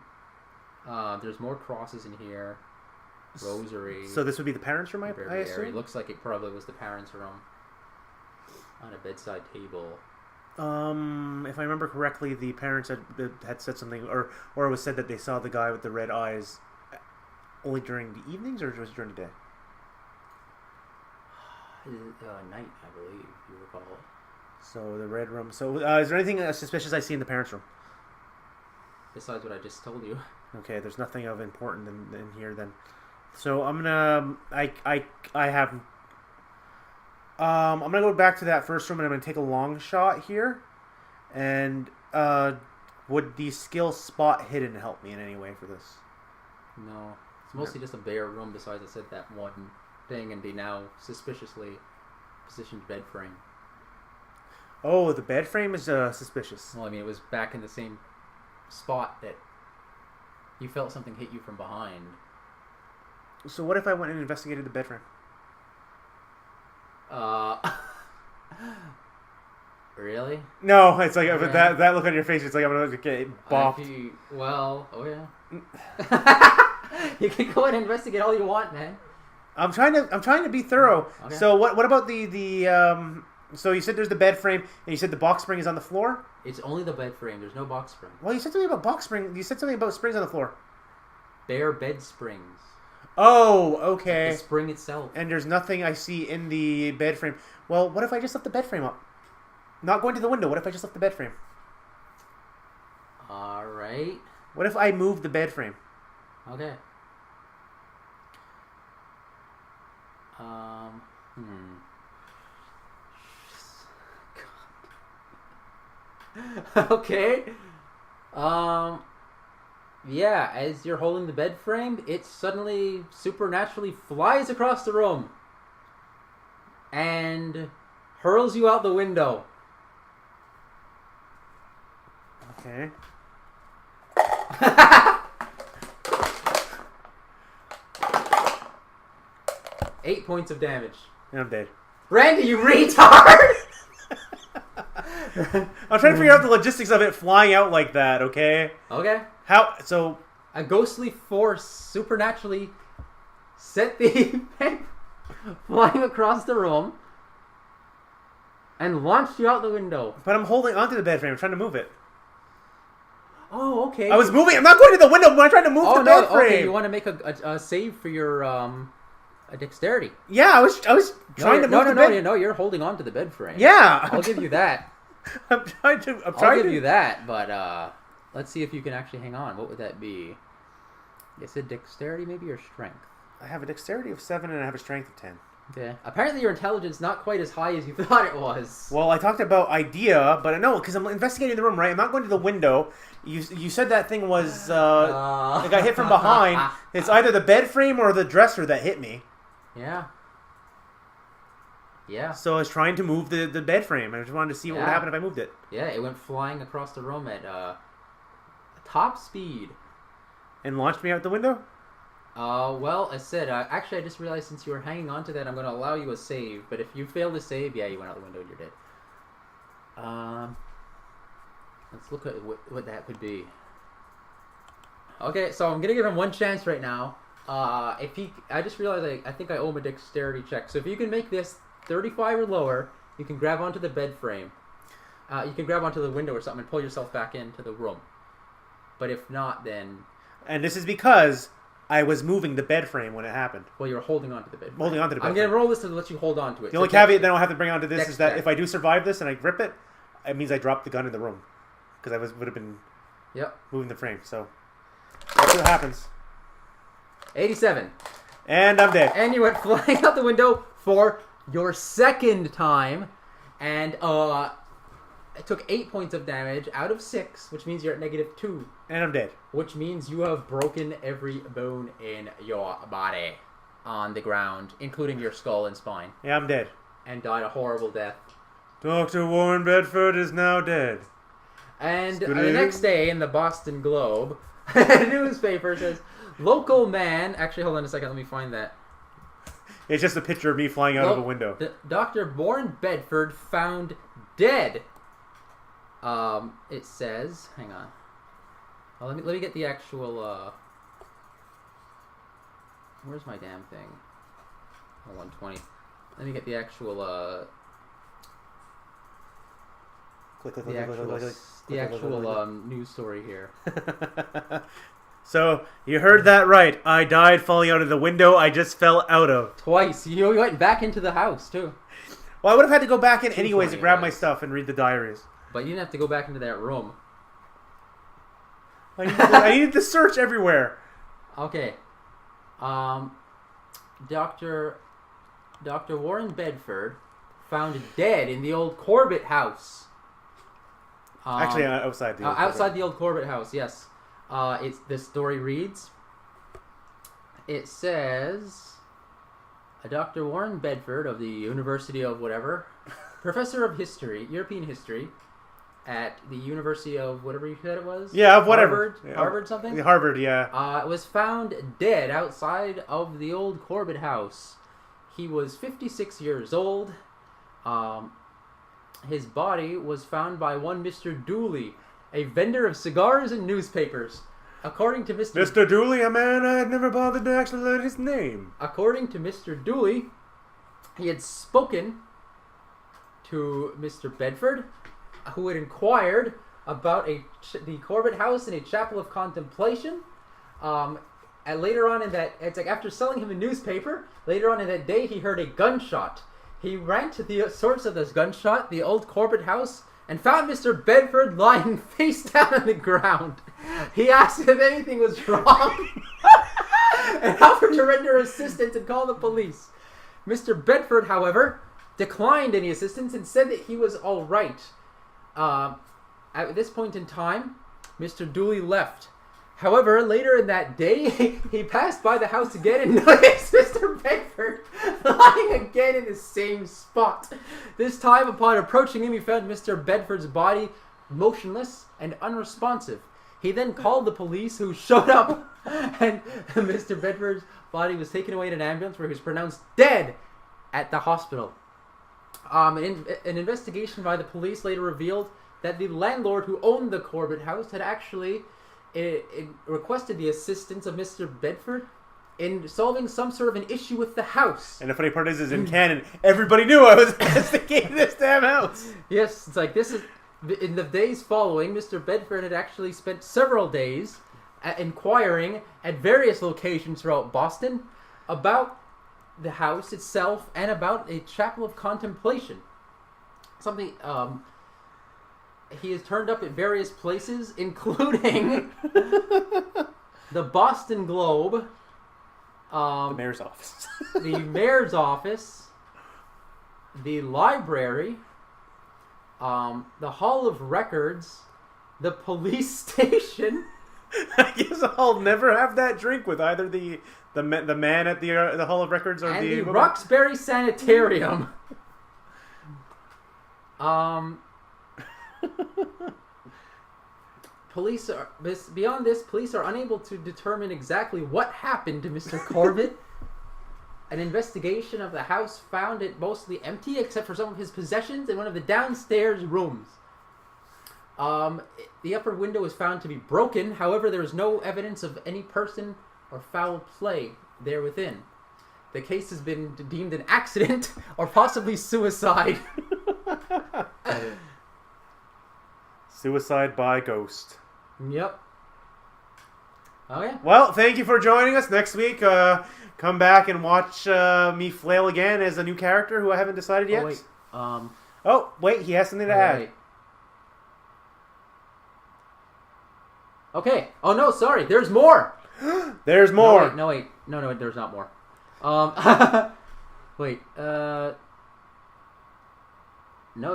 There's more crosses in here. Rosary. So this would be the parents' room, I assume? It looks like it probably was the parents' room. On a bedside table. If I remember correctly, the parents had said something, or it was said that they saw the guy with the red eyes only during the evenings, or was it during the day? Night, I believe, if you recall. So the red room. So is there anything suspicious I see in the parents' room? Besides what I just told you. Okay, there's nothing of important in here then. So I'm gonna I'm gonna go back to that first room and I'm gonna take a long shot here. And would the skill spot hidden help me in any way for this? No, it's mostly just a bare room. Besides, I said that one thing and the now suspiciously positioned bed frame. Oh, the bed frame is suspicious. Well, I mean, it was back in the same spot that you felt something hit you from behind. So what if I went and investigated the bedroom? Really? No, it's like Okay. that look on your face. It's like I'm gonna get bopped. Oh yeah. You can go and investigate all you want, man. I'm trying to be thorough. Okay. So what about the so you said there's the bed frame and you said the box spring is on the floor? It's only the bed frame. There's no box spring. Well, you said something about box spring. You said something about springs on the floor. Bare bed springs. Oh, okay. The spring itself. And there's nothing I see in the bed frame. Well, what if I just left the bed frame up? Not going to the window. What if I just left the bed frame? All right. What if I moved the bed frame? Okay. Okay. Yeah, as you're holding the bed frame, it suddenly supernaturally flies across the room and hurls you out the window. Okay. Eight points of damage. And I'm dead. Randy, you retard! I'm trying to figure out the logistics of it flying out like that, okay? Okay. How, so... A ghostly force supernaturally set the bed flying across the room and launched you out the window. But I'm holding onto the bed frame. I'm trying to move it. Oh, okay. I was moving. I'm not going to the window, but I'm trying to move the bed frame. Okay, you want to make a save for your a dexterity. Yeah, I was trying to move the bed. No, you're holding on to the bed frame. Yeah. I'll give you that. I'll give you that, but let's see if you can actually hang on. What would that be? Is it dexterity maybe or strength? I have a dexterity of 7 and I have a strength of 10. Okay. Apparently your intelligence is not quite as high as you thought it was. Well, I talked about idea, but no, because I'm investigating the room, right? I'm not going to the window. You said that thing was it got hit from behind. It's either the bed frame or the dresser that hit me. Yeah. Yeah. So I was trying to move the bed frame. I just wanted to see what would happen if I moved it. Yeah, it went flying across the room at top speed. And launched me out the window? Well, I said, actually I just realized since you were hanging on to that, I'm going to allow you a save. But if you fail to save, yeah, you went out the window and you're dead. Let's look at what that could be. Okay, so I'm going to give him one chance right now. I just realized I think I owe him a dexterity check. So if you can make this 35 or lower, you can grab onto the bed frame. You can grab onto the window or something and pull yourself back into the room. But if not, then... And this is because I was moving the bed frame when it happened. Well, you're holding onto the bed frame. Holding onto the bed I'm going to roll this to let you hold on to it. The only caveat that I'll have to bring onto this is that check. if I do survive this and I grip it, it means I dropped the gun in the room. Because I would have been moving the frame. So, let's see what happens. 87. And I'm dead. And you went flying out the window for your second time. And it took 8 points of damage out of 6, which means you're at -2. And I'm dead. Which means you have broken every bone in your body on the ground, including your skull and spine. Yeah, I'm dead. And died a horrible death. Dr. Warren Bedford is now dead. And the next day in the Boston Globe, a newspaper says, local man... Actually, hold on a second. Let me find that. It's just a picture of me flying out of a window. Dr. Warren Bedford found dead. It says... Hang on. Well, let me get the actual... Where's my damn thing? Oh, 120. Let me get the actual... The actual news story here. So, you heard that right. I died falling out of the window I just fell out of. Twice. You went back into the house, too. Well, I would have had to go back in anyways to grab my stuff and read the diaries. But you didn't have to go back into that room. I needed to search everywhere. Okay. Dr. Warren Bedford found dead in the old Corbitt house. Actually, outside the old outside the old Corbitt house, yes. This story reads, it says, Dr. Warren Bedford of the University of whatever, professor of history, European history, at the University of whatever you said it was. Yeah, whatever. Harvard something. Harvard, yeah. Was found dead outside of the old Corbitt house. He was 56 years old. His body was found by one Mr. Dooley, a vendor of cigars and newspapers. According to Mr. Dooley, a man I had never bothered to actually learn his name. According to Mr. Dooley, he had spoken to Mr. Bedford, who had inquired about the Corbitt house and a chapel of contemplation. And later on in that, it's like after selling him a newspaper, later on in that day, he heard a gunshot. He ran to the source of this gunshot, the old Corbitt house, and found Mr. Bedford lying face down on the ground. He asked if anything was wrong and offered to render assistance and call the police. Mr. Bedford, however, declined any assistance and said that he was all right. At this point in time, Mr. Dooley left. However, later in that day, he passed by the house again and noticed Mr. Bedford lying again in the same spot. This time, upon approaching him, he found Mr. Bedford's body motionless and unresponsive. He then called the police, who showed up, and Mr. Bedford's body was taken away in an ambulance where he was pronounced dead at the hospital. An investigation by the police later revealed that the landlord who owned the Corbitt house had actually requested the assistance of Mr. Bedford in solving some sort of an issue with the house. And the funny part is in canon, everybody knew I was investigating this damn house. Yes, it's like this is... In the days following, Mr. Bedford had actually spent several days inquiring at various locations throughout Boston about the house itself and about a chapel of contemplation. Something... he has turned up at various places, including the Boston Globe, the mayor's office, the mayor's office, the library, the Hall of Records, the police station. I guess I'll never have that drink with either the man at the Hall of Records or and the Roxbury Sanitarium. Beyond this, police are unable to determine exactly what happened to Mr. Corbitt. An investigation of the house found it mostly empty, except for some of his possessions in one of the downstairs rooms. The upper window was found to be broken. However, there is no evidence of any person or foul play there within. The case has been deemed an accident or possibly suicide. Suicide by ghost. Yep. Oh, yeah. Well, thank you for joining us. Next week, come back and watch me flail again as a new character who I haven't decided yet. Oh, wait. He has something to add. Right. Okay. Oh, no, sorry. There's more. There's more. No, wait. No, there's not more. Wait. No,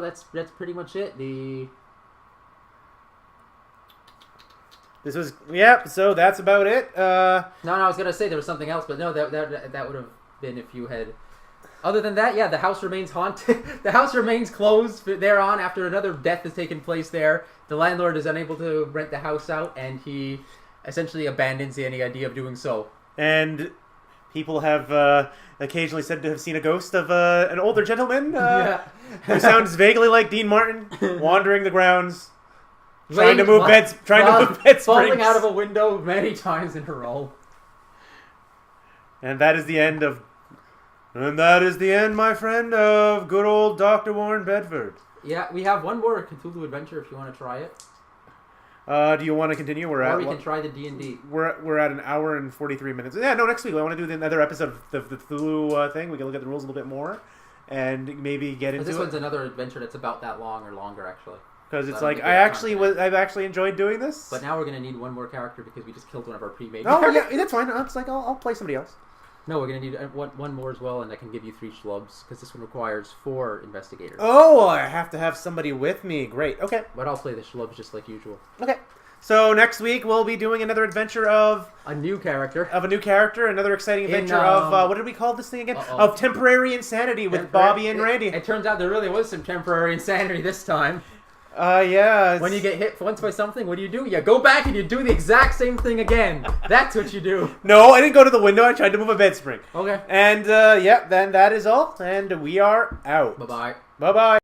that's pretty much it. This was so that's about it. No, I was gonna say there was something else, but no, that would have been if you had. Other than that, yeah, the house remains haunted. The house remains closed thereon after another death has taken place there. The landlord is unable to rent the house out, and he essentially abandons any idea of doing so. And people have occasionally said to have seen a ghost of an older gentleman who sounds vaguely like Dean Martin, wandering the grounds. Trying to move bed springs. Falling out of a window many times in a row. And that is the end, my friend, of good old Dr. Warren Bedford. Yeah, we have one more Cthulhu adventure if you want to try it. Do you want to continue? Or we can try the D&D. We're at an hour and 43 minutes. Yeah, no, next week I want to do another episode of the Cthulhu thing. We can look at the rules a little bit more and maybe get into it. This one's another adventure that's about that long or longer, actually. Because it's like I've actually enjoyed doing this. But now we're gonna need one more character because we just killed one of our pre-made. Oh yeah, that's fine. It's like I'll play somebody else. No, we're gonna need one more as well, and I can give you 3 schlubs because this one requires 4 investigators. Oh, I have to have somebody with me. Great. Okay. But I'll play the schlubs just like usual. Okay. So next week we'll be doing another adventure of a new character. Another exciting adventure of what did we call this thing again? Of temporary insanity with Bobby and Randy. It turns out there really was some temporary insanity this time. Yeah. When you get hit once by something, what do? You go back and you do the exact same thing again. That's what you do. No, I didn't go to the window. I tried to move a bed spring. Okay. And, then that is all. And we are out. Bye-bye. Bye-bye.